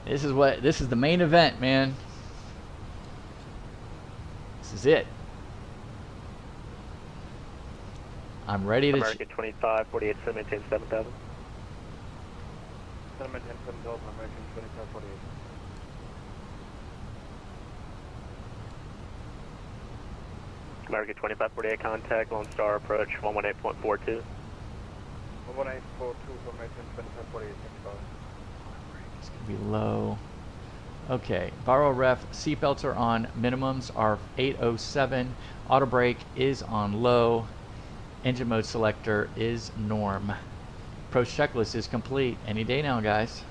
This is the main event, man. This is it. I'm ready to... American 2548, maintain 7,000. Maintain 7,000, American 2548. American 2548 contact, Lone Star approach 118.42. 118.42 formation 2548, It's going to be low. Okay, Barrow Ref, seatbelts are on, minimums are 807, auto brake is on low, engine mode selector is norm. Approach checklist is complete. Any day now, guys.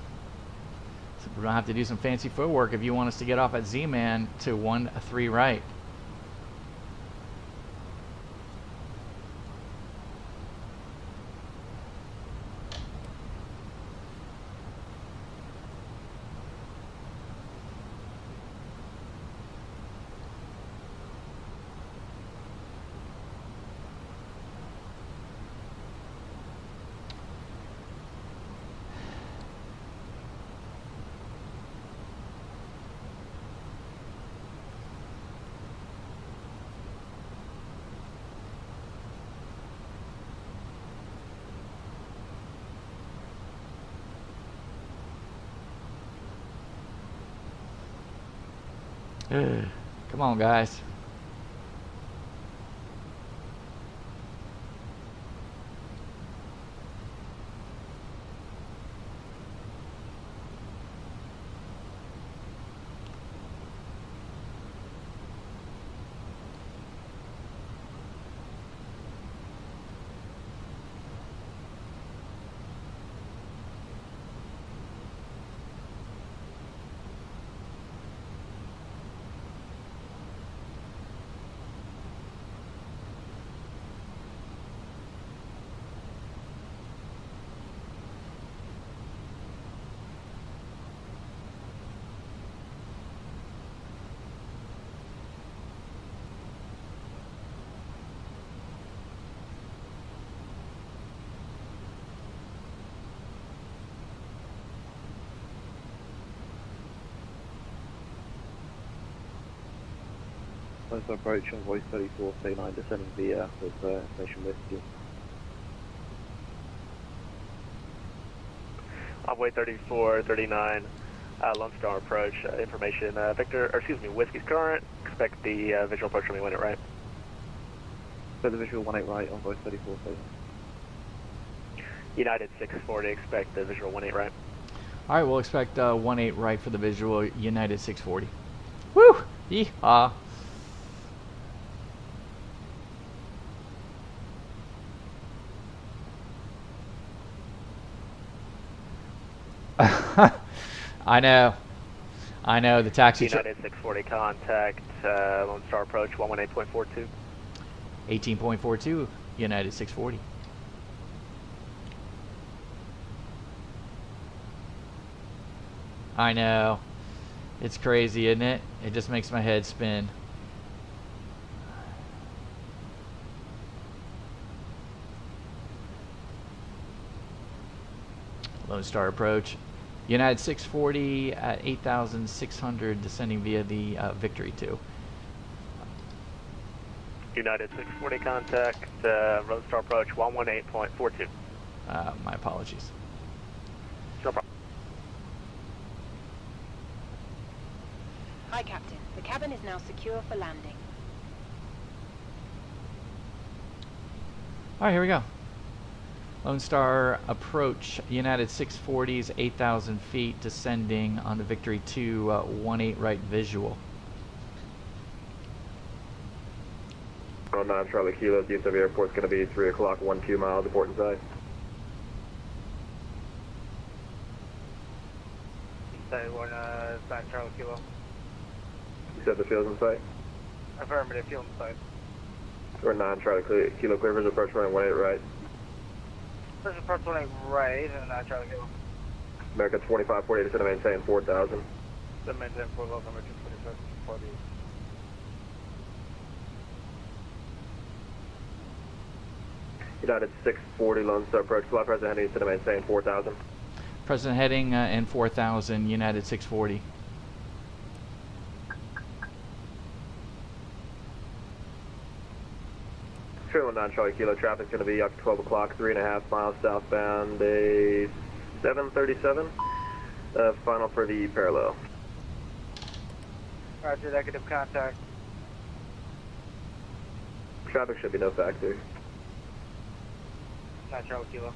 So we're going to have to do some fancy footwork if you want us to get off at Z-Man to 13 right. Come on, guys. Close approach on voice 3439 descending via with information whiskey. Envoy 3439, Lone Star approach, information, Whiskey's current, expect the visual approach from me when it right. So the visual 18 right on voice 3439. United 640, expect the visual 18 right. Alright, we'll expect 18 right for the visual, United 640. Woo! Yeehaw! I know, the taxi United 640 contact, Lone Star approach 118.42. 18.42, United 640. I know. It's crazy, isn't it? It just makes my head spin. Lone Star approach. United 640 at 8,600 descending via the Victory 2. United 640 contact, Lone Star approach 118.42. My apologies. No problem. Hi, Captain. The cabin is now secure for landing. Alright, here we go. Lone Star approach, United 640s, 8,000 feet, descending on the Victory 2, 18 right visual. 9 Charlie Kilo, DFW Airport's going to be 3 o'clock, 12 miles, port inside. Say 9 Charlie Kilo. You said the field's in sight? Affirmative, field in sight. Or 9 Charlie Kilo, clear visual approach running 18 right. First approach 18 right, and 9 Charlie Kilo. American 2548, descend to maintain 4,000. Then maintain 4,000, American 2548. United 640, Lone Star approach, fly present heading to maintain 4,000. Present heading in 4,000, United 640. Trailer 9 Charlie Kilo, traffic's going to be up to 12 o'clock, 3.5 miles southbound, a 737. Final for the parallel. Roger, negative contact. Traffic should be no factor. 9 Charlie Kilo.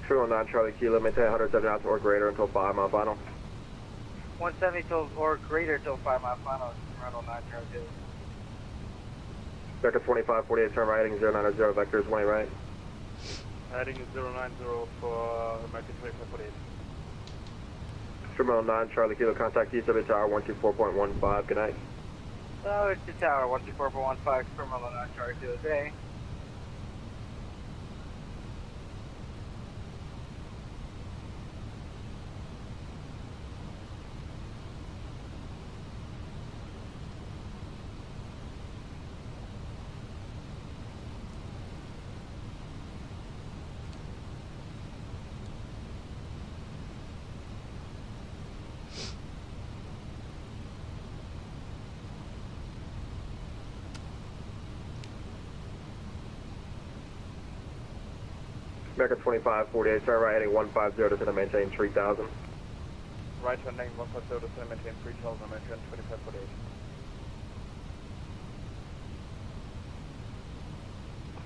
True on 9 Charlie Kilo, maintain 170 knots or greater until 5 mile final. 170 till or greater till 5 mile final. Toronto 9 Charlie Kilo. American 2548, turn right, heading 090, vectors 1 right. Heading 090 for American 2548. Terminal 9 Charlie Kilo, contact TW Tower 124.15, good night. So it's the tower 124.15, Terminal 9 Charlie Kilo today. American 2548, turn right, heading 150, descend and maintain 3000. Right turning 150, descend and maintain 3000, American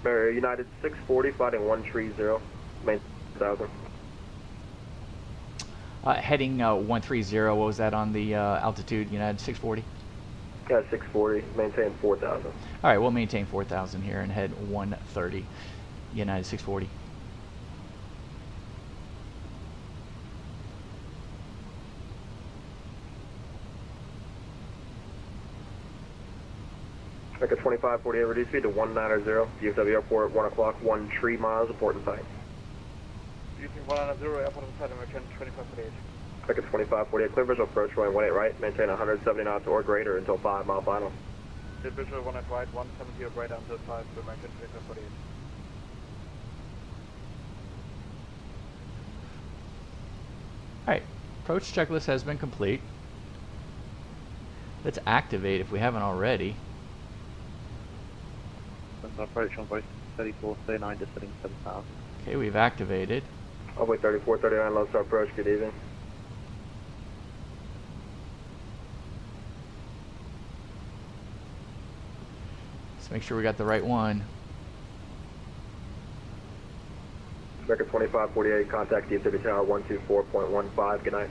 2548. United 640, fighting 130, maintain 1000. Heading 130, what was that on the altitude, United 640? Yeah, 640, maintain 4000. All right, we'll maintain 4,000 here and head 130, United 640. American 2548, reduce speed to 190, DFW Airport, 1 o'clock, 13 miles, report in sight. Using 190, airport in sight, American 2548. American 2548, clear visual approach, runway 18 right, maintain 170 knots or greater until 5 mile final. Clear visual 18 right, 170 right until 5 to American 2548. Alright, approach checklist has been complete. Let's activate if we haven't already. Approach on both 3439, descending 7000. Okay, we've activated. Runway 3439, Lone Star approach, good evening. Let's make sure we got the right one. American 2548, contact DFW Tower 124.15, good night.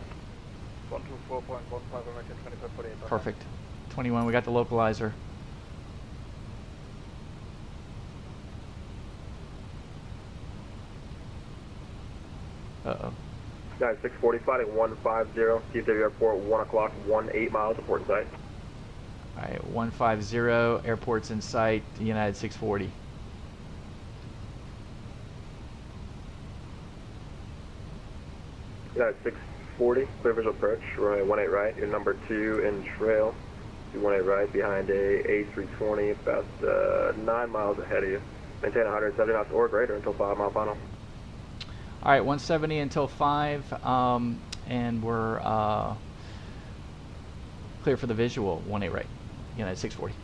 124.15, American 2548. Perfect. 21, we got the localizer. Uh-oh. United 640, fighting 150, DFW Airport, 1 o'clock, 18 miles, report in sight. Alright, 150, airport's in sight, United 640. United 640, clear visual approach, runway 18 right, you're number 2 in trail. 18 right, behind a A320, about 9 miles ahead of you. Maintain 170 knots or greater until 5 mile final. Alright, 170 until 5, and we're clear for the visual, 18 right, United 640.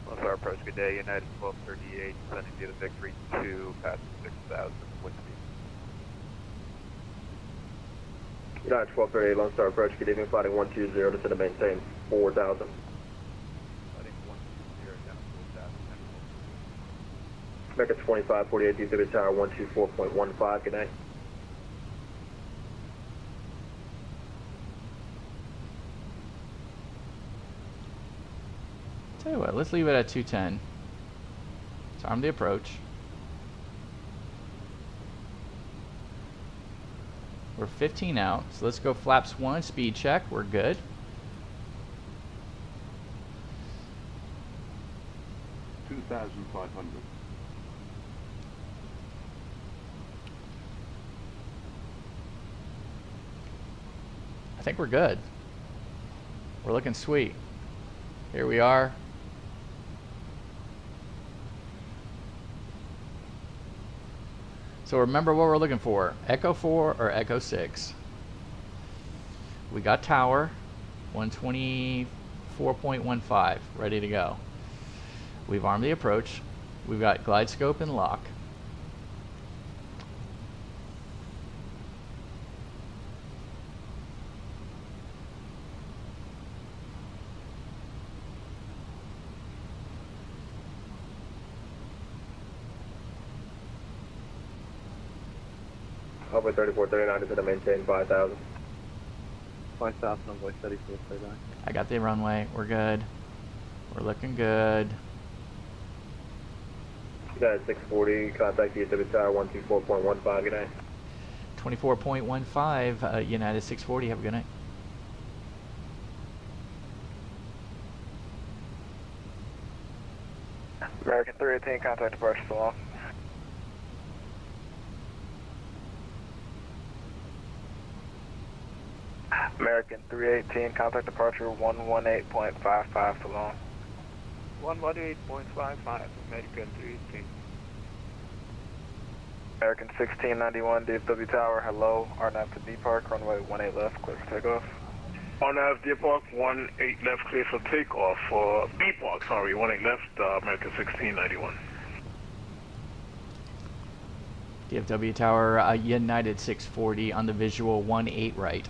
Lone Star approach, good day, United 1238, sending you to Victory 2, past 6,000, wind speed. United 1238, Lone Star approach, good evening, fighting 120, descend and maintain 4,000. American 2548, DFW Tower 124.15, good night. Tell you what, let's leave it at 210. Let's arm the approach. We're 15 out, so let's go flaps 1, speed check, we're good. $2,500. I think we're good. We're looking sweet. Here we are. So remember what we're looking for, Echo 4 or Echo 6. We got tower, 124.15, ready to go. We've armed the approach. We've got glide scope and lock. Envoy 3439 is going to maintain 5,000. 5,000, Envoy 3439. I got the runway. We're good. We're looking good. United 640, contact DFW Tower 124.15, good night. 24.15, United 640, have a good night. American 318, contact departure so long. American 318, contact departure 118.55 so long. 118.55, American 318. American 1691, DFW Tower, hello, RNAV to D-Park, runway 18 left, clear for takeoff. RNAV D-Park, 18 left, clear for takeoff, D-Park, sorry, 18 left, American 1691. DFW Tower, United 640 on the visual, 18 right.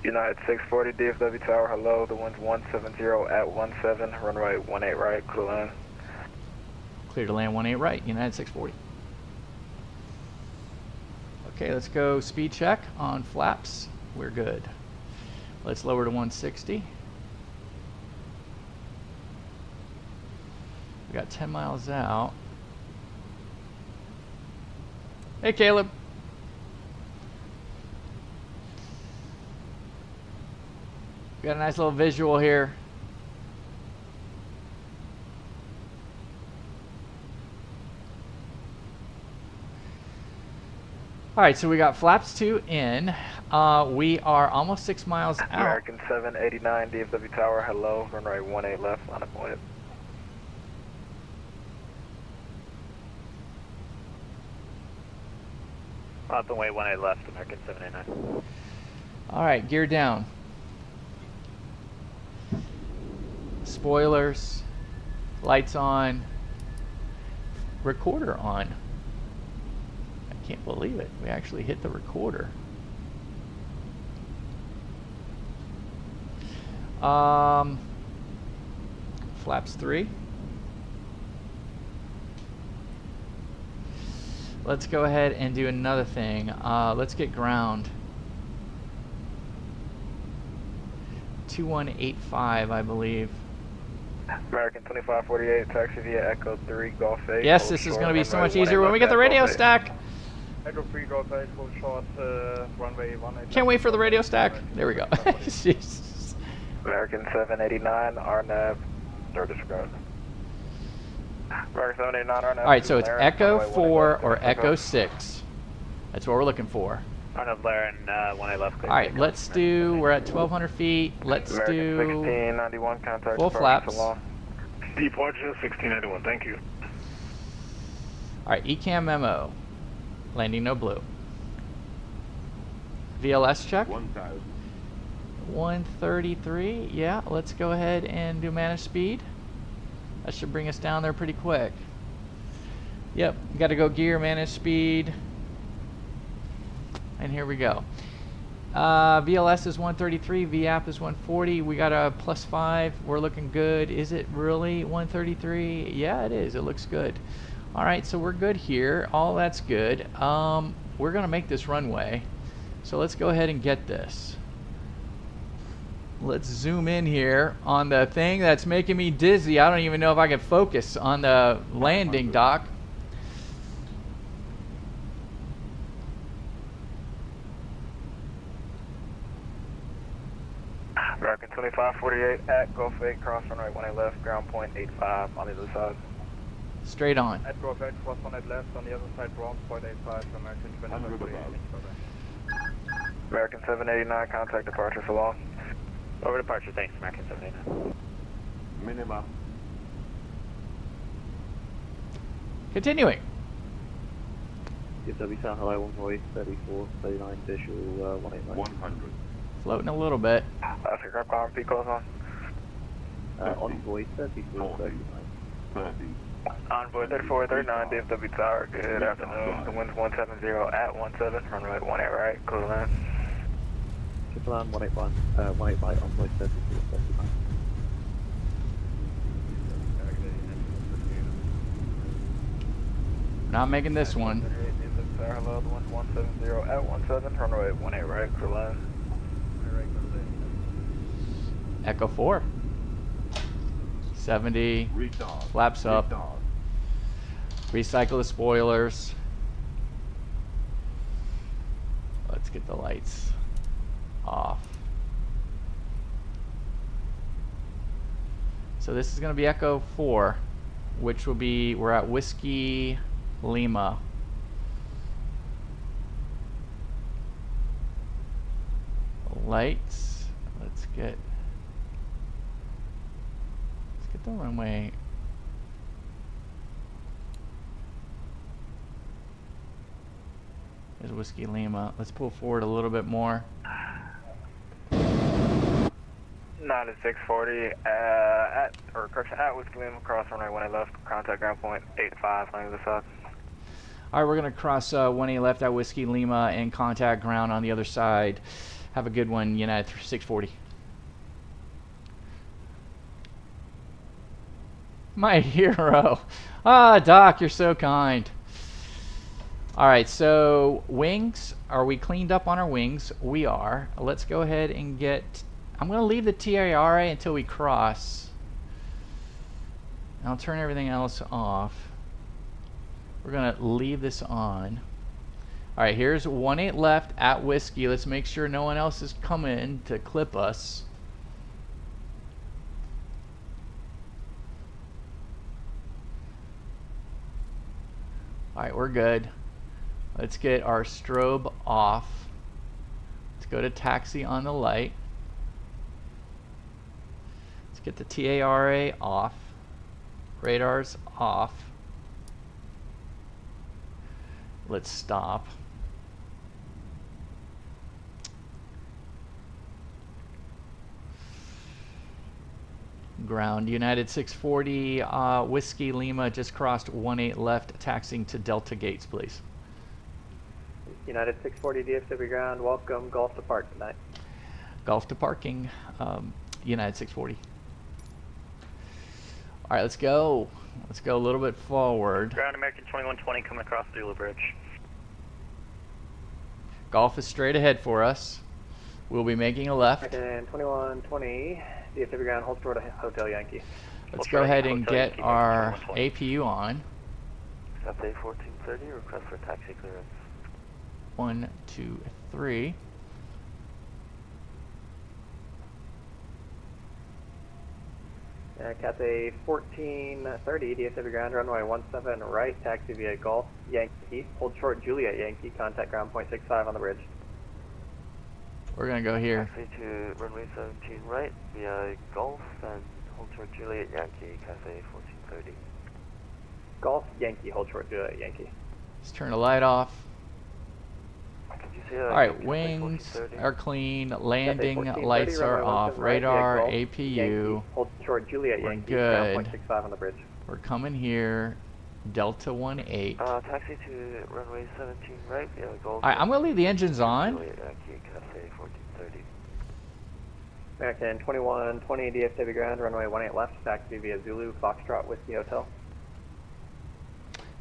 United 640, DFW Tower, hello, the wind's 170 at 17, runway 18 right, clear to land. Clear to land 18 right, United 640. Okay, let's go speed check on flaps. We're good. Let's lower to 160. We got 10 miles out. Hey, Caleb. We got a nice little visual here. All right, so we got flaps 2 in. We are almost 6 miles out. American 789, DFW Tower, hello, runway 18 left, line appointed. On the way 18 left, American 789. All right, gear down. Spoilers, lights on, recorder on. I can't believe it. We actually hit the recorder. Flaps 3. Let's go ahead and do another thing. Let's get ground. 2185, I believe. American 2548, taxi via Echo 3, Golf 8. Yes, this is going to be so much easier when we get the radio stack. Echo 3, Golf 8, full short, runway 18. Can't wait for the radio stack. There we go. Jesus. American 789, RNAV, third disregard. American 789, RNAV. All right, so it's Echo 4 or Echo 6. That's what we're looking for. RNAV Blair and 18 left. All right, let's do, we're at 1,200 feet. Let's do 1691, contact full flaps. Departure 1691, thank you. All right, ECAM memo. Landing no blue. VLS check. 1,000. 133. Yeah, let's go ahead and do manage speed. That should bring us down there pretty quick. Yep, got to go gear, manage speed. And here we go. VLS is 133, VAP is 140. We got a +5. We're looking good. Is it really 133? Yeah, it is. It looks good. All right, so we're good here. All that's good. We're going to make this runway. So let's go ahead and get this. Let's zoom in here on the thing that's making me dizzy. I don't even know if I can focus on the landing dock. American 2548 at Golf 8, cross runway 18 left, ground point 85 on the other side. Straight on. At Golf 8, cross 18 left, on the other side, ground point 85, American 2548. American 789, contact departure for long. Over departure, thanks, American 789. Minima. Continuing. DFW Tower, hello, 1 voice, 34, 39, visual, 18 left. 100. Floating a little bit. Oscar Crab Power, peak calls on. Envoy 34, 39. 30. Envoy 3439, DFW Tower, good afternoon. The wind's 170 at 17, runway 18 right, clear land. Triple land 181, 18 right, Envoy 34, 39. not making this one. Hello, the 1170 at 17, runway 18 right, clear line. Echo 4. 70. Flaps up. Recycle the spoilers. Let's get the lights off. So this is going to be Echo 4, which will be, we're at Whiskey Lima. Lights. Let's get the runway. There's Whiskey Lima. Let's pull forward a little bit more. 9640 at Whiskey Lima, cross runway 18 left, contact ground point 85, landing the south. All right, we're going to cross 18 left at Whiskey Lima and contact ground on the other side. Have a good one, United 640. My hero. Ah, Doc, you're so kind. All right, so wings. Are we cleaned up on our wings? We are. Let's go ahead and get... I'm going to leave the TARA until we cross. I'll turn everything else off. We're going to leave this on. All right, here's 18 left at Whiskey. Let's make sure no one else is coming to clip us. All right, we're good. Let's get our strobe off. Let's go to taxi on the light. Let's get the TARA off. Radars off. Let's stop. Ground, United 640, Whiskey Lima just crossed 18 left, taxiing to Delta Gates, please. United 640 DFW ground, welcome, Gulf to park tonight. Gulf to parking, United 640. All right, let's go. Let's go a little bit forward. Ground American 2120 coming across the Zulu Bridge. Gulf is straight ahead for us. We'll be making a left. American 2120, DFW ground, hold short of Hotel Yankee. Let's go ahead and get our APU on. Update 1430, request for taxi clearance. 1, 2, 3. Cathay 1430, DFW ground, runway 17 right, taxi via Gulf Yankee, hold short Juliet Yankee, contact ground point 65 on the bridge. We're gonna go here. Taxi to runway 17 right via Gulf and hold short Juliet Yankee, Cathay 1430. Gulf Yankee, hold short Juliet Yankee. Let's turn the light off. All right, wings are clean. Landing lights are off. Radar, APU. Hold short Juliet We're Yankee, good. ground point 65 on the bridge. We're coming here. Delta 18. Taxi to runway 17 right via Gulf. All right, I'm gonna leave the engines on. Juliet Yankee, Cathay 1430. American 2120, DFW ground, runway 18 left, taxi via Zulu, Foxtrot, Whiskey Hotel.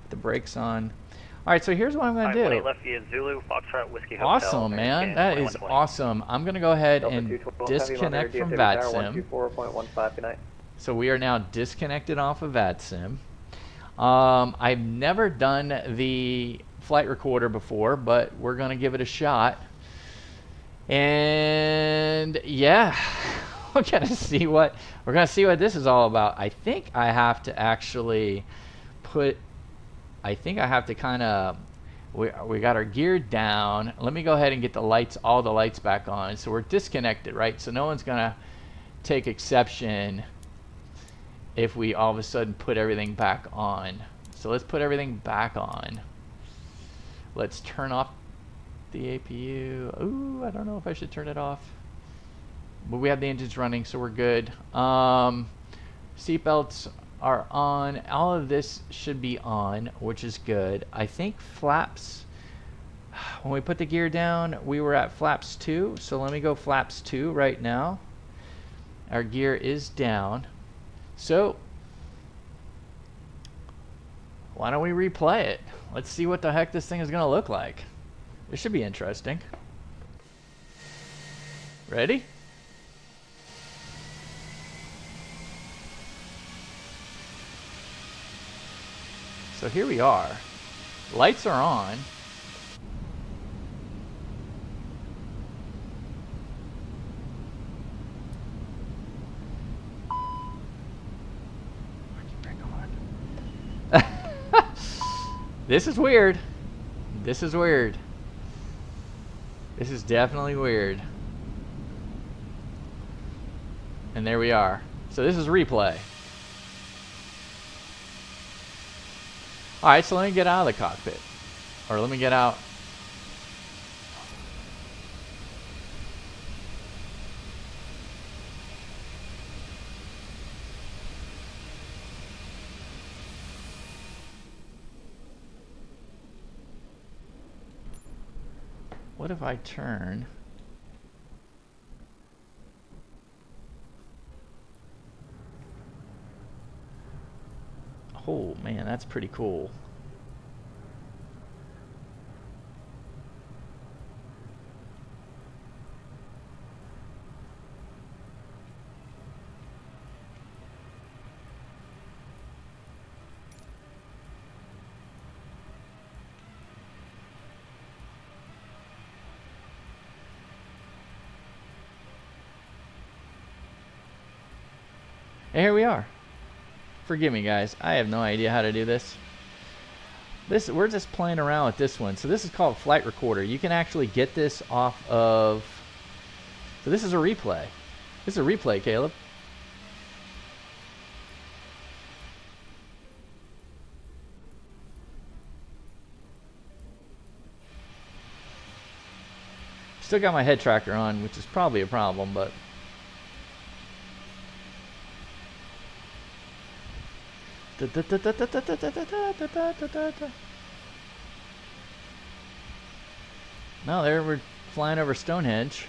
The brakes on. All right, so here's what I'm gonna do. 18 left via Zulu, Foxtrot, Whiskey Hotel. Awesome, man. That is awesome. I'm gonna go ahead and disconnect from VATSIM. 124.15 tonight. So we are now disconnected off of VATSIM. I've never done the flight recorder before, but we're gonna give it a shot. And yeah, we're gonna see what this is all about. I think I have to actually put. I think I have to kind of. We got our gear down. Let me go ahead and get the lights, all the lights back on. So we're disconnected, right? So no one's gonna take exception if we all of a sudden put everything back on. So let's put everything back on. Let's turn off the APU. Ooh, I don't know if I should turn it off. But we have the engines running, so we're good. Seatbelts are on. All of this should be on, which is good. I think flaps, when we put the gear down, we were at flaps 2. So let me go flaps 2 right now. Our gear is down. So why don't we replay it? Let's see what the heck this thing is going to look like. This should be interesting. Ready? So here we are. Lights are on. This is weird. This is weird. This is definitely weird. And there we are. So this is replay. Alright, so let me get out of the cockpit. Or let me get out. What if I turn? Oh man, that's pretty cool. And here we are. Forgive me, guys. I have no idea how to do this. We're just playing around with this one. So this is called Flight Recorder. You can actually get this off of. So this is a replay. This is a replay, Caleb. Still got my head tracker on, which is probably a problem, but. No, there we're flying over Stonehenge.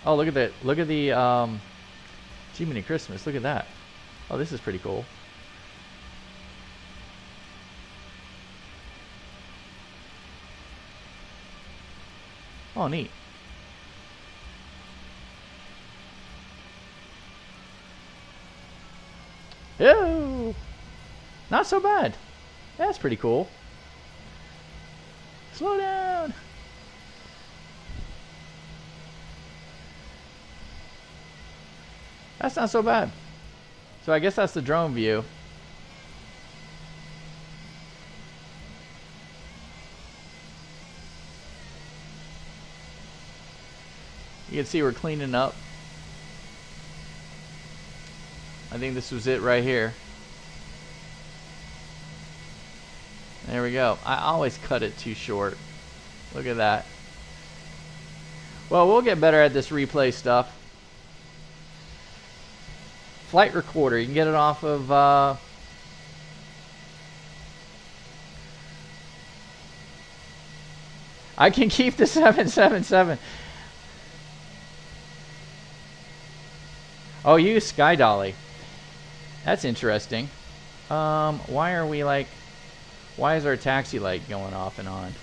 Oh, look at that! Look at the Jiminy Christmas. Look at that! Oh, this is pretty cool. Oh, neat. Oh, not so bad. That's pretty cool. Slow down. That's not so bad. So I guess that's the drone view. You can see we're cleaning up. I think this was it right here. There we go. I always cut it too short. Look at that. Well, we'll get better at this replay stuff. Flight Recorder. You can get it off of... I can keep the 777. Oh, you use Sky Dolly. That's interesting. Why are we like... Why is our taxi light going off and on?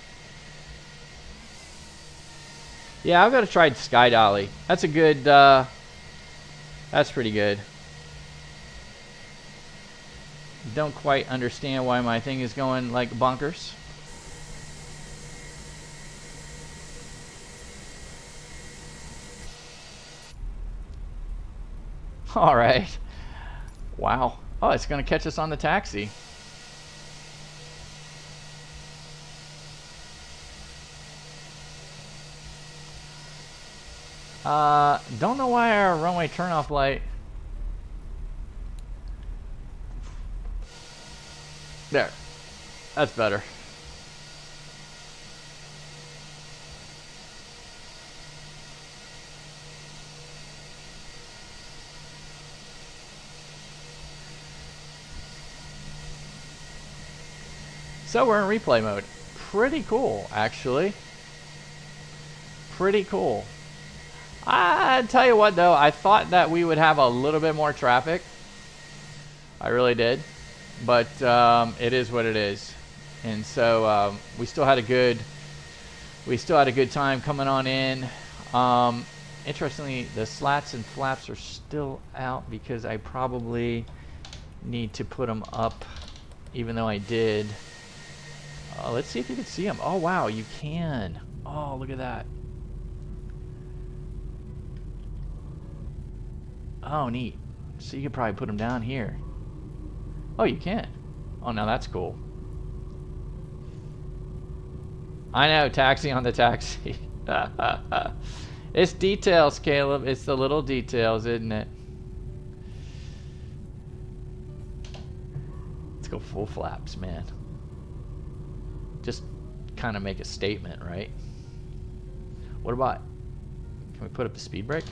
Yeah, I've got to try Sky Dolly. That's a good... that's pretty good. Don't quite understand why my thing is going like bonkers. All right. Wow. Oh, it's going to catch us on the taxi. Don't know why our runway turnoff light... There. That's better. So we're in replay mode. Pretty cool, actually. Pretty cool. I tell you what, though, I thought that we would have a little bit more traffic. I really did. but it is what it is. And so we still had a good time coming on in. Interestingly, the slats and flaps are still out because I probably need to put them up, even though I did. Let's see if you can see them. Oh wow, you can. Oh, look at that. Oh, neat. So you could probably put them down here. Oh, you can. Oh, now that's cool. I know, taxi on the taxi. It's details, Caleb. It's the little details, isn't it? Let's go full flaps, man. Just kind of make a statement, right? What about, can we put up the speed brake?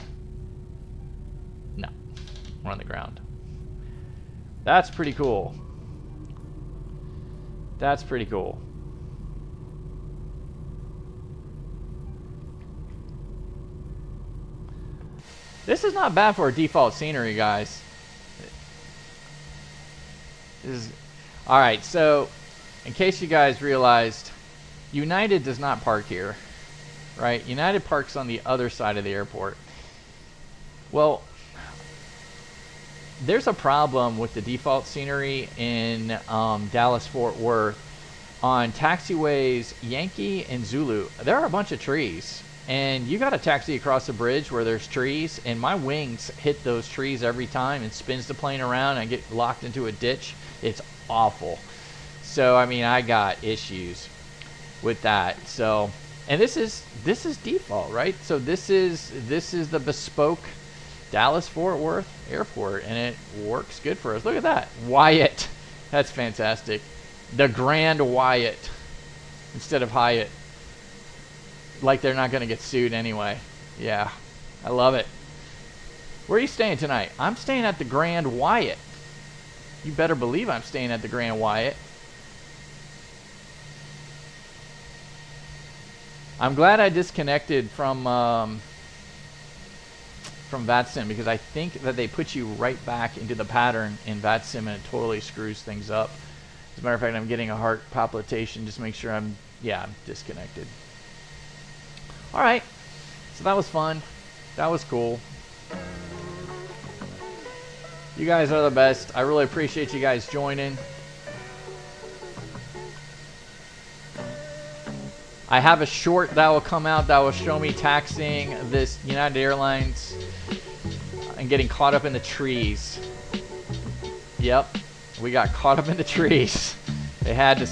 No, we're on the ground. That's pretty cool. That's pretty cool. This is not bad for a default scenery, guys. This is, all right, so in case you guys realized, United does not park here, right? United parks on the other side of the airport. Well, there's a problem with the default scenery in Dallas-Fort Worth. On taxiways Yankee and Zulu, there are a bunch of trees. And you got to taxi across the bridge where there's trees, and my wings hit those trees every time and spins the plane around. And I get locked into a ditch. It's awful. So I mean, I got issues with that. So, and this is default, right? So this is the Bespoke Dallas-Fort Worth Airport, and it works good for us. Look at that, Wyatt. That's fantastic. The Grand Wyatt instead of Hyatt. Like they're not going to get sued anyway. Yeah, I love it. Where are you staying tonight? I'm staying at the Grand Wyatt. You better believe I'm staying at the Grand Wyatt. I'm glad I disconnected from VATSIM, because I think that they put you right back into the pattern in VATSIM and it totally screws things up. As a matter of fact, I'm getting a heart palpitation. Just make sure I'm disconnected. All right, so that was fun. That was cool. You guys are the best. I really appreciate you guys joining. I have a short that will come out that will show me taxiing this United Airlines and getting caught up in the trees. Yep, we got caught up in the trees. They had to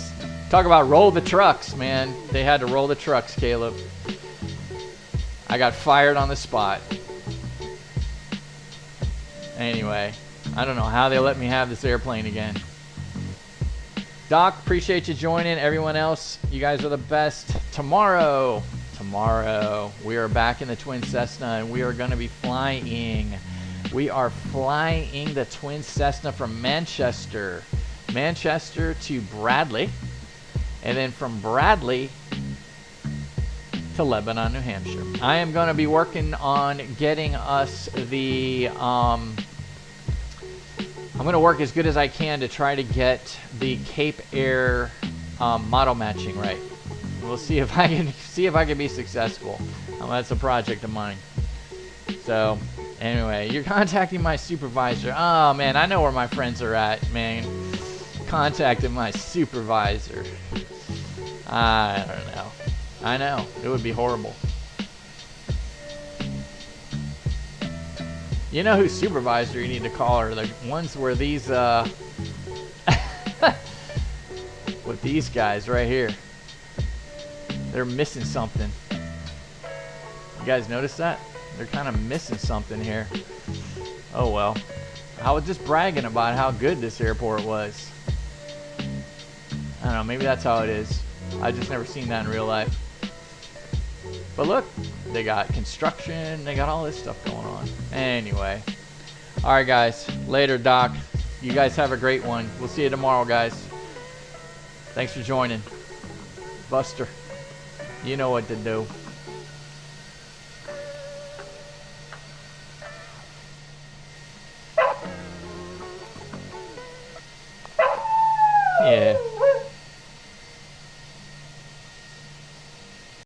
talk about roll the trucks, man. They had to roll the trucks, Caleb. I got fired on the spot. Anyway, I don't know how they let me have this airplane again. Doc, appreciate you joining. Everyone else, you guys are the best. Tomorrow, we are back in the Twin Cessna, and we are going to be flying. We are flying the Twin Cessna from Manchester to Bradley, and then from Bradley to Lebanon, New Hampshire. I am going to be working on getting us the I'm going to work as good as I can to try to get the Cape Air model matching right. We'll see if I can be successful. That's a project of mine. So anyway, you're contacting my supervisor. Oh man, I know where my friends are at, man. Contacting my supervisor. I don't know. I know, it would be horrible. You know whose supervisor you need to call are the ones where these with these guys right here. They're missing something. You guys notice that? They're kind of missing something here. Oh well. I was just bragging about how good this airport was. I don't know, maybe that's how it is. I've just never seen that in real life. But look, they got construction, they got all this stuff going on. Anyway. Alright guys, later Doc. You guys have a great one. We'll see you tomorrow, guys. Thanks for joining. Buster, you know what to do.